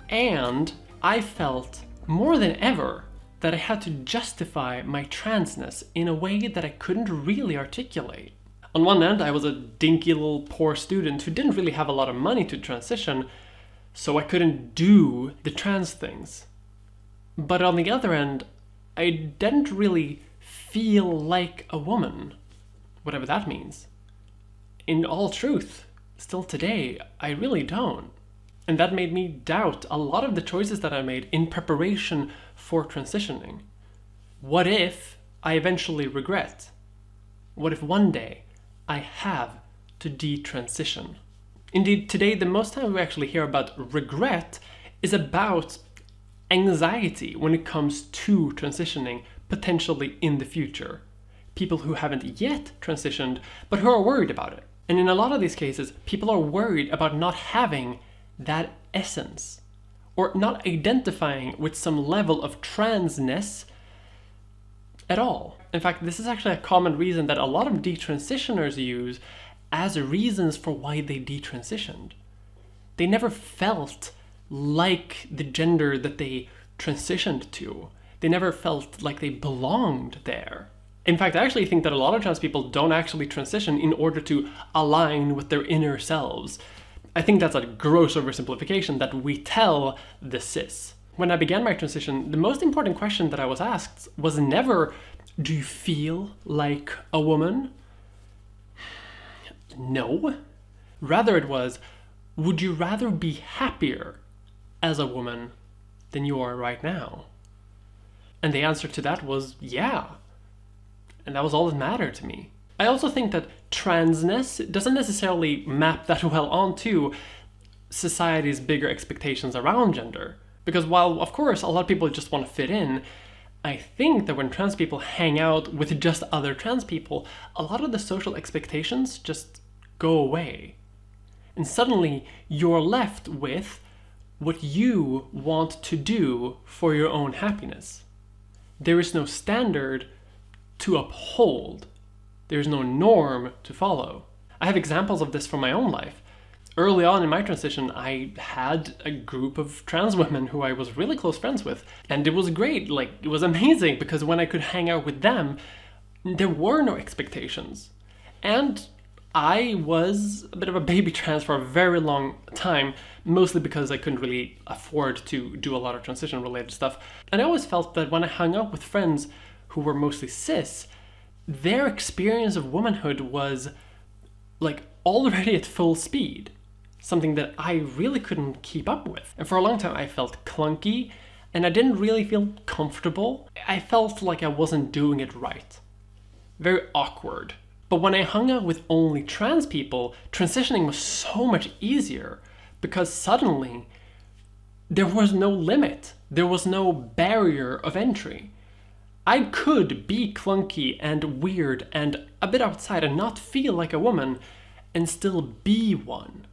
and I felt more than ever that I had to justify my transness in a way that I couldn't really articulate. On one end, I was a dinky little poor student who didn't really have a lot of money to transition, so I couldn't do the trans things. But on the other end, I didn't really feel like a woman, whatever that means. In all truth, still today, I really don't. And that made me doubt a lot of the choices that I made in preparation for transitioning. What if I eventually regret? What if one day I have to detransition? Indeed, today the most time we actually hear about regret is about anxiety when it comes to transitioning potentially in the future. People who haven't yet transitioned but who are worried about it. And in a lot of these cases, people are worried about not having that essence, or not identifying with some level of transness at all. In fact, this is actually a common reason that a lot of detransitioners use as reasons for why they detransitioned. They never felt like the gender that they transitioned to. They never felt like they belonged there. In fact, I actually think that a lot of trans people don't actually transition in order to align with their inner selves. I think that's a gross oversimplification that we tell the cis. When I began my transition, the most important question that I was asked was never, do you feel like a woman? No. Rather it was, would you rather be happier as a woman than you are right now? And the answer to that was yeah. And that was all that mattered to me. I also think that transness doesn't necessarily map that well onto society's bigger expectations around gender. Because while, of course, a lot of people just want to fit in, I think that when trans people hang out with just other trans people, a lot of the social expectations just go away. And suddenly you're left with what you want to do for your own happiness. There is no standard to uphold. There's no norm to follow. I have examples of this from my own life. Early on in my transition, I had a group of trans women who I was really close friends with. And it was great, like, it was amazing, because when I could hang out with them, there were no expectations. And I was a bit of a baby trans for a very long time, mostly because I couldn't really afford to do a lot of transition related stuff. And I always felt that when I hung out with friends who were mostly cis, their experience of womanhood was like already at full speed. Something that I really couldn't keep up with. And for a long time I felt clunky and I didn't really feel comfortable. I felt like I wasn't doing it right. Very awkward. But when I hung out with only trans people, transitioning was so much easier because suddenly there was no limit. There was no barrier of entry. I could be clunky and weird and a bit outside and not feel like a woman and still be one.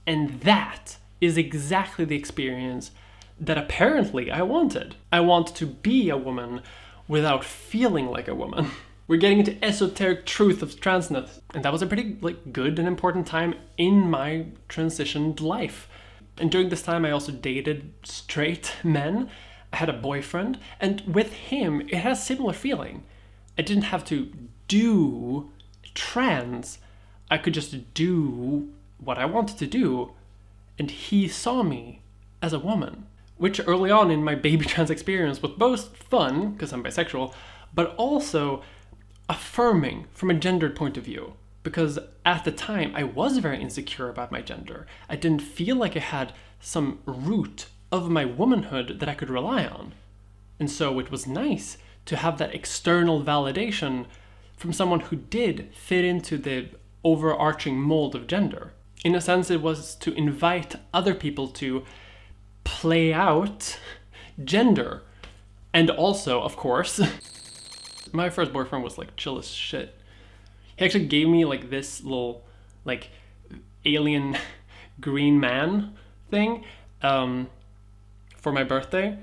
And that is exactly the experience that apparently I wanted. I want to be a woman without feeling like a woman. We're getting into esoteric truth of transness. And that was a pretty good and important time in my transitioned life. And during this time I also dated straight men. I had a boyfriend, and with him it had a similar feeling. I didn't have to do trans. I could just do what I wanted to do, and he saw me as a woman, which early on in my baby trans experience was both fun, because I'm bisexual, but also affirming from a gendered point of view, because at the time I was very insecure about my gender. I didn't feel like I had some root of my womanhood that I could rely on. And so it was nice to have that external validation from someone who did fit into the overarching mold of gender. In a sense, it was to invite other people to play out gender. And also, of course, my first boyfriend was like chill as shit. He actually gave me like this little like alien green man thing for my birthday.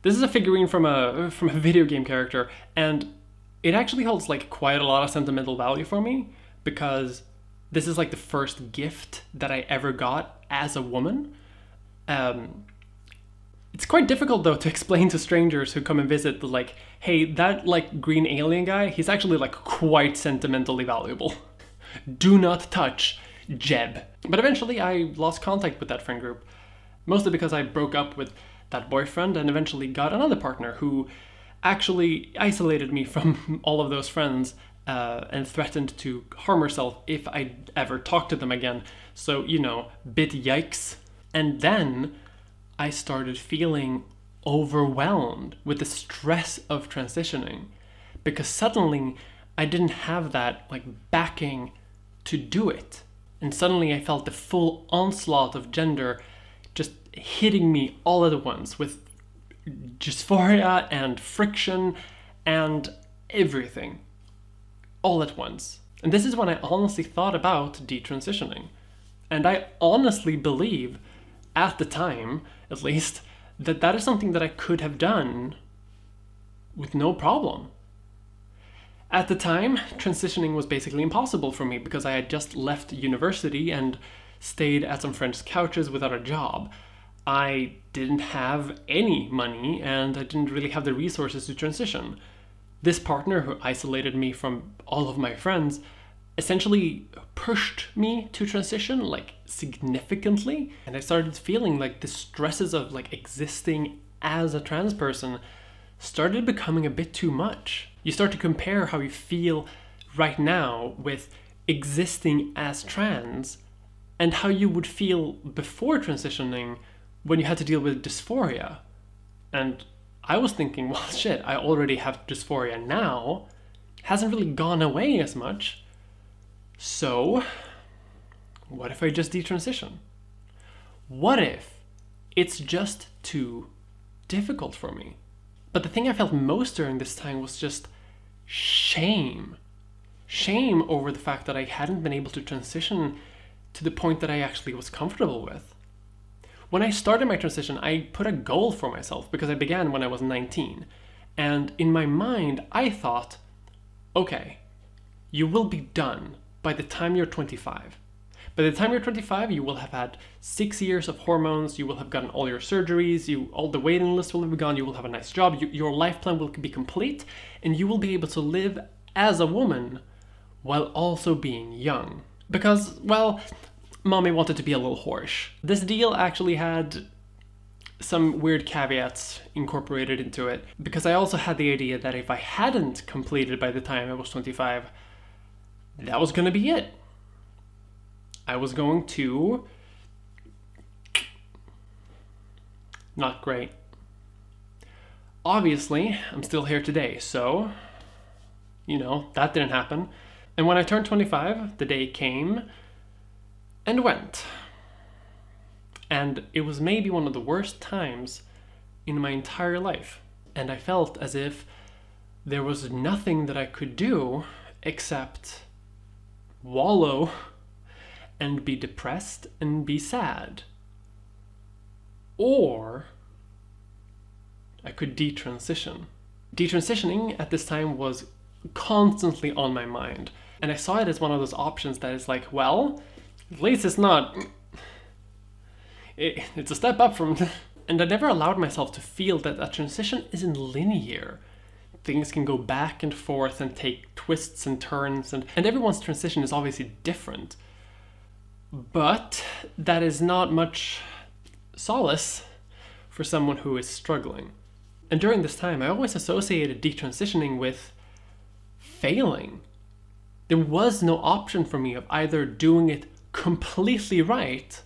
This is a figurine from a video game character, and it actually holds like quite a lot of sentimental value for me because this is like the first gift that I ever got as a woman. It's quite difficult though to explain to strangers who come and visit like, hey, that like green alien guy, he's actually like quite sentimentally valuable. Do not touch Jeb. But eventually I lost contact with that friend group, mostly because I broke up with that boyfriend and eventually got another partner who actually isolated me from all of those friends and threatened to harm herself if I ever talked to them again. So, you know, bit yikes. And then I started feeling overwhelmed with the stress of transitioning because suddenly I didn't have that like backing to do it. And suddenly I felt the full onslaught of gender just hitting me all at once with dysphoria and friction and everything all at once. And this is when I honestly thought about detransitioning. And I honestly believe, at the time at least, that that is something that I could have done with no problem. At the time, transitioning was basically impossible for me because I had just left university and stayed at some friends' couches without a job. I didn't have any money and I didn't really have the resources to transition. This partner who isolated me from all of my friends essentially pushed me to transition like significantly, and I started feeling like the stresses of like existing as a trans person started becoming a bit too much. You start to compare how you feel right now with existing as trans and how you would feel before transitioning when you had to deal with dysphoria. And I was thinking, well, shit, I already have dysphoria now. It hasn't really gone away as much. So, what if I just detransition? What if it's just too difficult for me? But the thing I felt most during this time was just shame. Shame over the fact that I hadn't been able to transition to the point that I actually was comfortable with. When I started my transition, I put a goal for myself because I began when I was 19. And in my mind, I thought, okay, you will be done by the time you're 25. By the time you're 25, you will have had 6 years of hormones, you will have gotten all your surgeries, all the waiting list will have gone, you will have a nice job, your life plan will be complete, and you will be able to live as a woman while also being young. Because, well, mommy wanted to be a little whorish. This deal actually had some weird caveats incorporated into it, because I also had the idea that if I hadn't completed by the time I was 25, that was gonna be it. I was going to... Not great. Obviously, I'm still here today, so... You know, that didn't happen. And when I turned 25, the day came and went. And it was maybe one of the worst times in my entire life. And I felt as if there was nothing that I could do except wallow and be depressed and be sad. Or I could detransition. Detransitioning at this time was constantly on my mind. And I saw it as one of those options that is like, well, at least it's not... It's a step up from... And I never allowed myself to feel that a transition isn't linear. Things can go back and forth and take twists and turns, and everyone's transition is obviously different. But that is not much solace for someone who is struggling. And during this time, I always associated detransitioning with failing. There was no option for me of either doing it completely right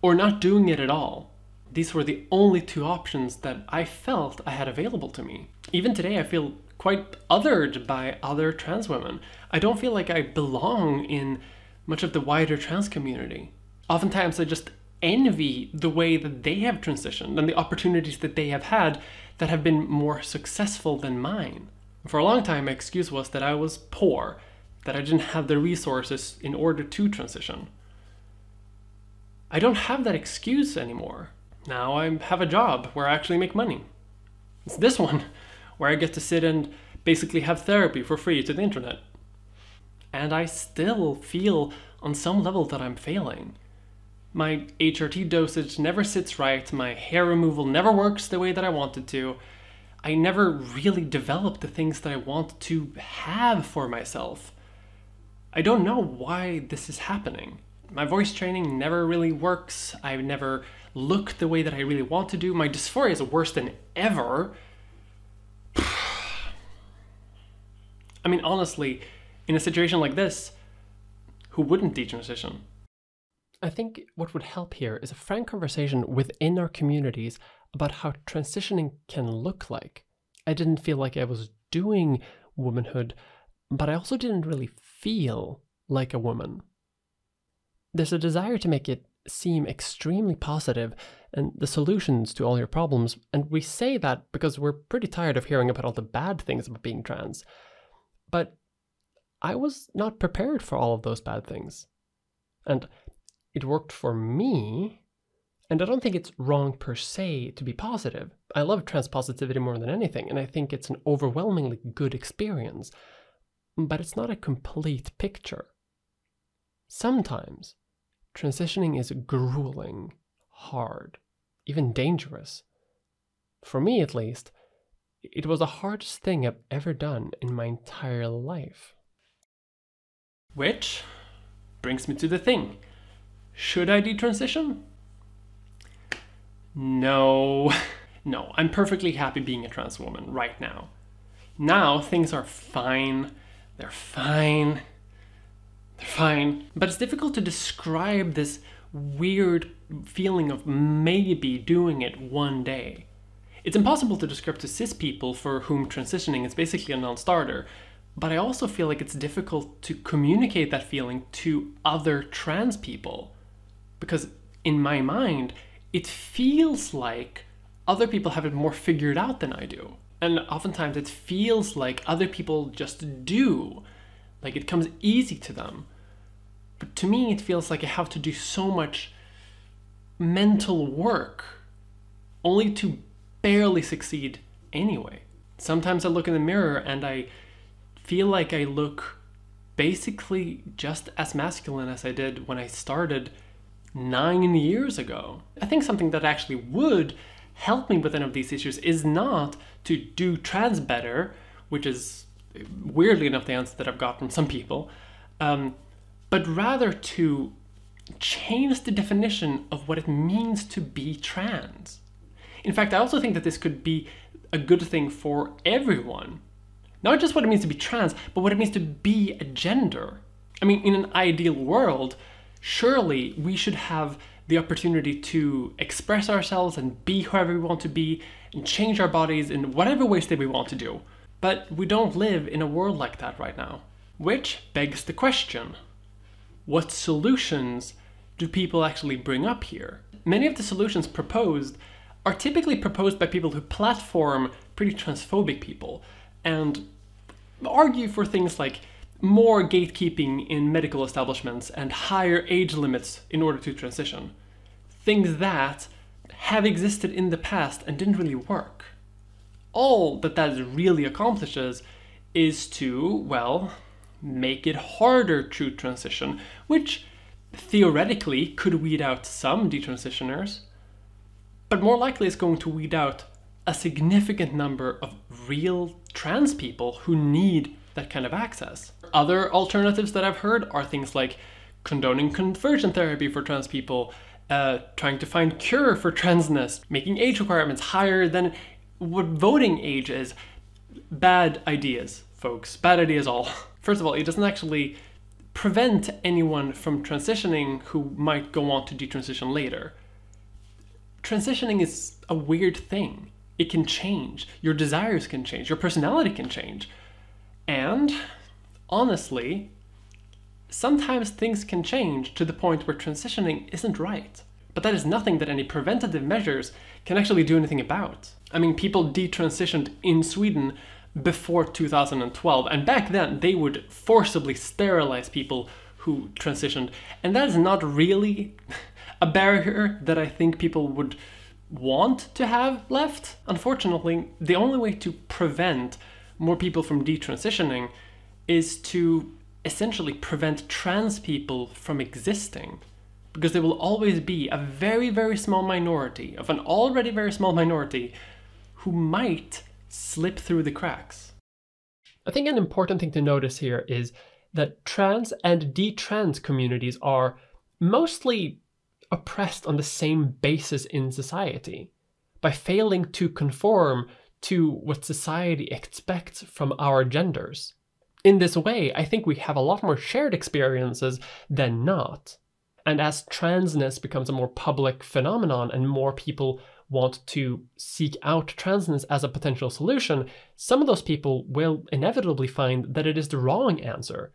or not doing it at all. These were the only two options that I felt I had available to me. Even today, I feel quite othered by other trans women. I don't feel like I belong in much of the wider trans community. Oftentimes, I just envy the way that they have transitioned and the opportunities that they have had that have been more successful than mine. For a long time, my excuse was that I was poor, that I didn't have the resources in order to transition. I don't have that excuse anymore. Now I have a job where I actually make money. It's this one, where I get to sit and basically have therapy for free to the internet. And I still feel on some level that I'm failing. My HRT dosage never sits right, my hair removal never works the way that I want it to. I never really develop the things that I want to have for myself. I don't know why this is happening. My voice training never really works. I never look the way that I really want to do. My dysphoria is worse than ever. I mean, honestly, in a situation like this, who wouldn't detransition? I think what would help here is a frank conversation within our communities about how transitioning can look like. I didn't feel like I was doing womanhood, but I also didn't really feel like a woman. There's a desire to make it seem extremely positive and the solutions to all your problems, and we say that because we're pretty tired of hearing about all the bad things about being trans. But I was not prepared for all of those bad things. And it worked for me, and I don't think it's wrong per se to be positive. I love trans positivity more than anything, and I think it's an overwhelmingly good experience. But it's not a complete picture. Sometimes transitioning is grueling, hard, even dangerous. For me, at least, it was the hardest thing I've ever done in my entire life. Which brings me to the thing. Should I detransition? No. No, I'm perfectly happy being a trans woman right now. Now things are fine. They're fine. They're fine. But it's difficult to describe this weird feeling of maybe doing it one day. It's impossible to describe to cis people for whom transitioning is basically a non-starter, but I also feel like it's difficult to communicate that feeling to other trans people. Because in my mind, it feels like other people have it more figured out than I do. And oftentimes it feels like other people just do, like it comes easy to them. But to me, it feels like I have to do so much mental work only to barely succeed anyway. Sometimes I look in the mirror and I feel like I look basically just as masculine as I did when I started 9 years ago. I think something that actually would help me with any of these issues is not to do trans better, which is weirdly enough the answer that I've got from some people, but rather to change the definition of what it means to be trans. In fact, I also think that this could be a good thing for everyone. Not just what it means to be trans, but what it means to be a gender. I mean, in an ideal world, surely we should have the opportunity to express ourselves and be whoever we want to be and change our bodies in whatever ways that we want to do. But we don't live in a world like that right now. Which begs the question, what solutions do people actually bring up here? Many of the solutions proposed are typically proposed by people who platform pretty transphobic people and argue for things like more gatekeeping in medical establishments and higher age limits in order to transition. Things that have existed in the past and didn't really work. All that really accomplishes is to, well, make it harder to transition, which theoretically could weed out some detransitioners, but more likely is going to weed out a significant number of real trans people who need that kind of access. Other alternatives that I've heard are things like condoning conversion therapy for trans people, trying to find cure for transness, making age requirements higher than what voting age is. Bad ideas, folks. Bad ideas all. First of all, it doesn't actually prevent anyone from transitioning who might go on to detransition later. Transitioning is a weird thing. It can change. Your desires can change. Your personality can change. And honestly, sometimes things can change to the point where transitioning isn't right. But that is nothing that any preventative measures can actually do anything about. I mean, people detransitioned in Sweden before 2012, and back then they would forcibly sterilize people who transitioned, and that is not really a barrier that I think people would want to have left. Unfortunately, the only way to prevent more people from detransitioning is to essentially prevent trans people from existing, because there will always be a very, very small minority of an already very small minority who might slip through the cracks. I think an important thing to notice here is that trans and detrans communities are mostly oppressed on the same basis in society, by failing to conform to what society expects from our genders. In this way, I think we have a lot more shared experiences than not. And as transness becomes a more public phenomenon and more people want to seek out transness as a potential solution, some of those people will inevitably find that it is the wrong answer.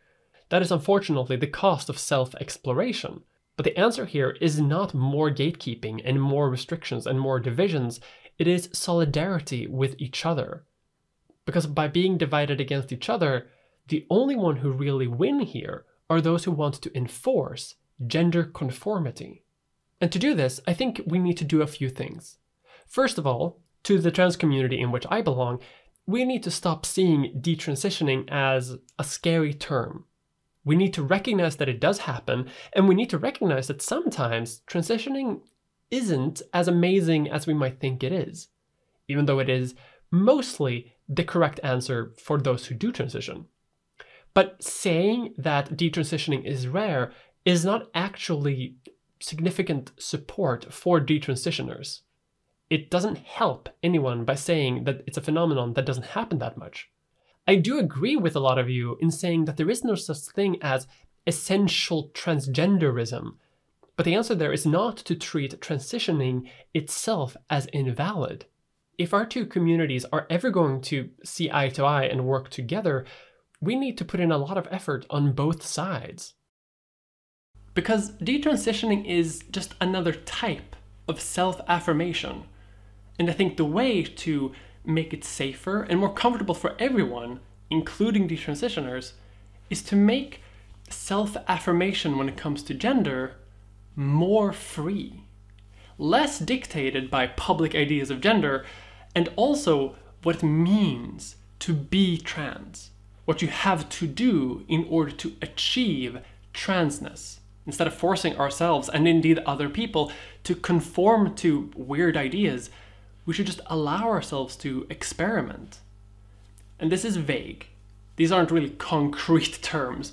That is unfortunately the cost of self-exploration. But the answer here is not more gatekeeping and more restrictions and more divisions. It is solidarity with each other. Because by being divided against each other, the only one who really win here are those who want to enforce gender conformity. And to do this, I think we need to do a few things. First of all, to the trans community in which I belong, we need to stop seeing detransitioning as a scary term. We need to recognize that it does happen, and we need to recognize that sometimes transitioning isn't as amazing as we might think it is, even though it is mostly the correct answer for those who do transition. But saying that detransitioning is rare is not actually significant support for detransitioners. It doesn't help anyone by saying that it's a phenomenon that doesn't happen that much. I do agree with a lot of you in saying that there is no such thing as essential transgenderism, but the answer there is not to treat transitioning itself as invalid. If our two communities are ever going to see eye to eye and work together, we need to put in a lot of effort on both sides. Because detransitioning is just another type of self-affirmation. And I think the way to make it safer and more comfortable for everyone, including detransitioners, is to make self-affirmation when it comes to gender more free, less dictated by public ideas of gender, and also what it means to be trans, what you have to do in order to achieve transness, instead of forcing ourselves and indeed other people to conform to weird ideas. We should just allow ourselves to experiment. And this is vague. These aren't really concrete terms,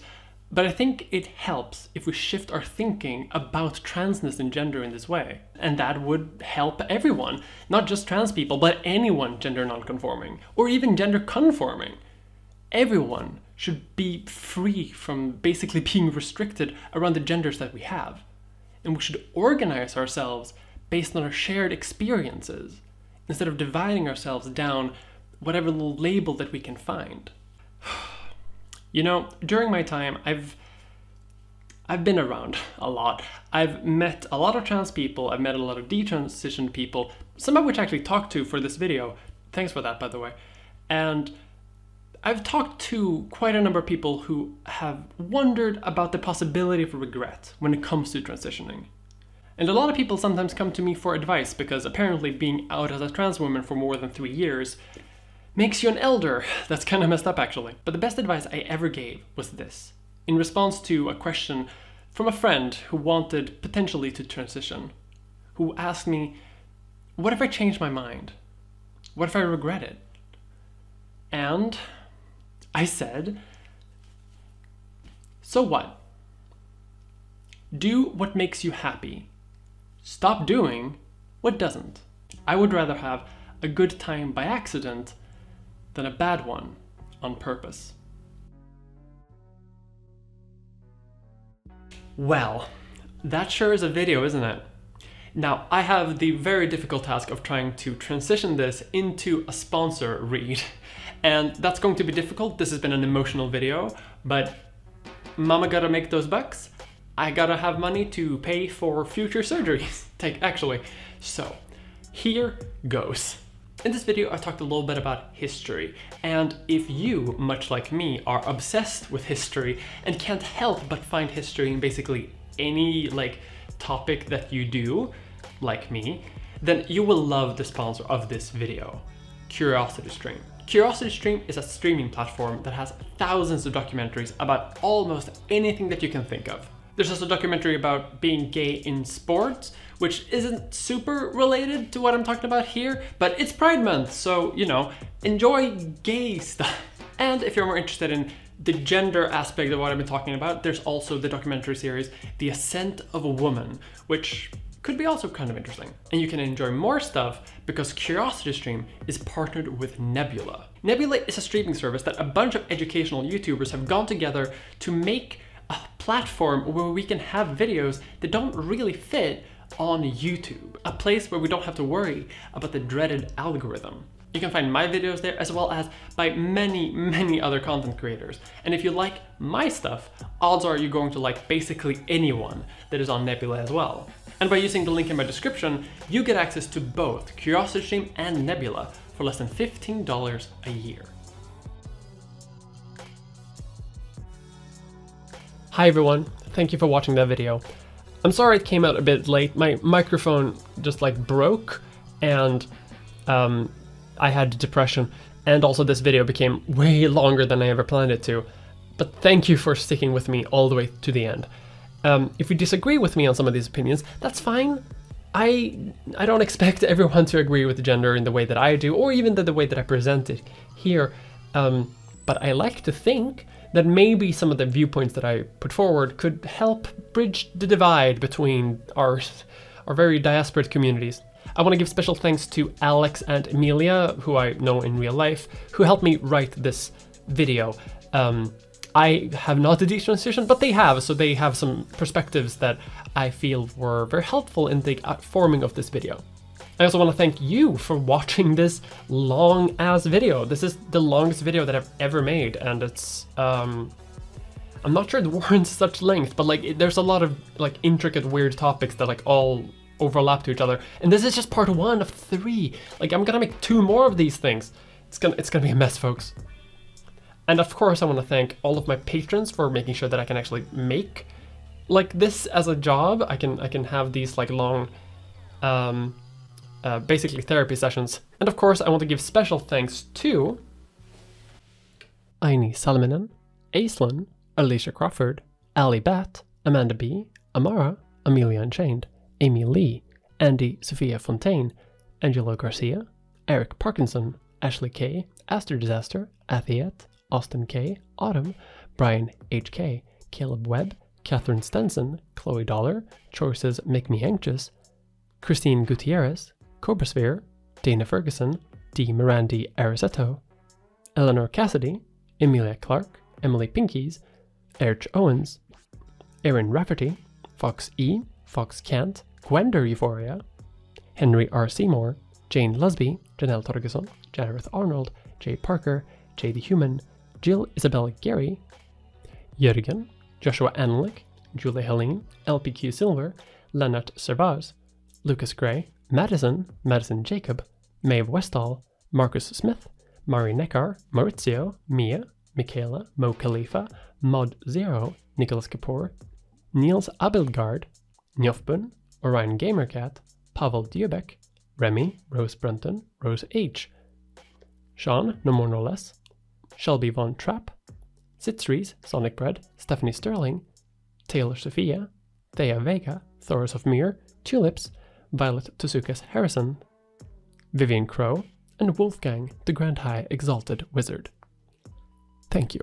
but I think it helps if we shift our thinking about transness and gender in this way. And that would help everyone, not just trans people, but anyone gender non-conforming, or even gender conforming. Everyone should be free from basically being restricted around the genders that we have. And we should organize ourselves based on our shared experiences, instead of dividing ourselves down whatever little label that we can find. You know, during my time, I've been around a lot. I've met a lot of trans people, I've met a lot of detransitioned people, some of which I actually talked to for this video. Thanks for that, by the way. And I've talked to quite a number of people who have wondered about the possibility of regret when it comes to transitioning. And a lot of people sometimes come to me for advice because apparently being out as a trans woman for more than 3 years makes you an elder. That's kind of messed up, actually. But the best advice I ever gave was this, in response to a question from a friend who wanted potentially to transition, who asked me, what if I changed my mind? What if I regret it? And I said, so what? Do what makes you happy. Stop doing what doesn't. I would rather have a good time by accident than a bad one on purpose. Well, that sure is a video, isn't it? Now, I have the very difficult task of trying to transition this into a sponsor read, and that's going to be difficult. This has been an emotional video, but mama gotta make those bucks. I gotta have money to pay for future surgeries. Actually. So, here goes. In this video, I talked a little bit about history, and if you, much like me, are obsessed with history and can't help but find history in basically any topic that you do, like me, then you will love the sponsor of this video, CuriosityStream. CuriosityStream is a streaming platform that has thousands of documentaries about almost anything that you can think of. There's also a documentary about being gay in sports, which isn't super related to what I'm talking about here, but it's Pride Month, so, you know, enjoy gay stuff. And if you're more interested in the gender aspect of what I've been talking about, there's also the documentary series, The Ascent of a Woman, which could be also kind of interesting. And you can enjoy more stuff because CuriosityStream is partnered with Nebula. Nebula is a streaming service that a bunch of educational YouTubers have gone together to make a platform where we can have videos that don't really fit on YouTube, a place where we don't have to worry about the dreaded algorithm. You can find my videos there as well as by many other content creators. And if you like my stuff, odds are you're going to like basically anyone that is on Nebula as well. And by using the link in my description, you get access to both CuriosityStream and Nebula for less than $15 a year. Hi everyone, thank you for watching that video. I'm sorry it came out a bit late. My microphone just broke, and I had depression, and also this video became way longer than I ever planned it to. But thank you for sticking with me all the way to the end. If you disagree with me on some of these opinions, that's fine. I don't expect everyone to agree with gender in the way that I do, or even the way that I present it here. But I like to think that maybe some of the viewpoints that I put forward could help bridge the divide between our very disparate communities. I want to give special thanks to Alex and Emilia, who I know in real life, who helped me write this video. I have not a detransition, but they have, so they have some perspectives that I feel were very helpful in the forming of this video. I also want to thank you for watching this long-ass video. This is the longest video that I've ever made, and it's, I'm not sure it warrants such length, but there's a lot of intricate, weird topics that all overlap to each other. And this is just part 1 of 3. Like, I'm gonna make 2 more of these things. It's gonna be a mess, folks. And of course, I want to thank all of my patrons for making sure that I can actually make like this as a job. I can have these like long, basically therapy sessions. And of course, I want to give special thanks to Aini Salminen, Aislinn, Alicia Crawford, Ali Bat, Amanda B, Amara, Amelia Unchained, Amy Lee, Andy Sophia Fontaine, Angelo Garcia, Eric Parkinson, Ashley K, Aster Disaster, Athiet, Austin K, Autumn, Brian HK, Caleb Webb, Catherine Stenson, Chloe Dollar, Choices Make Me Anxious, Christine Gutierrez, Cobrasphere, Dana Ferguson, D. Mirandi Arizetto, Eleanor Cassidy, Emilia Clark, Emily Pinkies, Erch Owens, Erin Rafferty, Fox E, Fox Kant, Gwender Euphoria, Henry R. Seymour, Jane Lusby, Janelle Torgeson, Janareth Arnold, Jay Parker, J. the Human, Jill Isabella Gary, Jürgen, Joshua Anlick, Julia Helene, LPQ Silver, Leonard Servaz, Lucas Gray, Madison Jacob, Maeve Westall, Marcus Smith, Mari Neckar, Maurizio, Mia, Michaela, Mo Khalifa, Mod Zero, Nicholas Kapoor, Niels Abildgaard, Njofbun, Orion Gamercat, Pavel Diebek, Remy, Rose Brunton, Rose H, Sean, No More No Less, Shelby Von Trapp, Sitzries, Sonic Bread, Stephanie Sterling, Taylor Sophia, Thea Vega, Thoros of Mir, Tulips, Violet Tsukas Harrison, Vivian Crow, and Wolfgang, the Grand High Exalted Wizard. Thank you.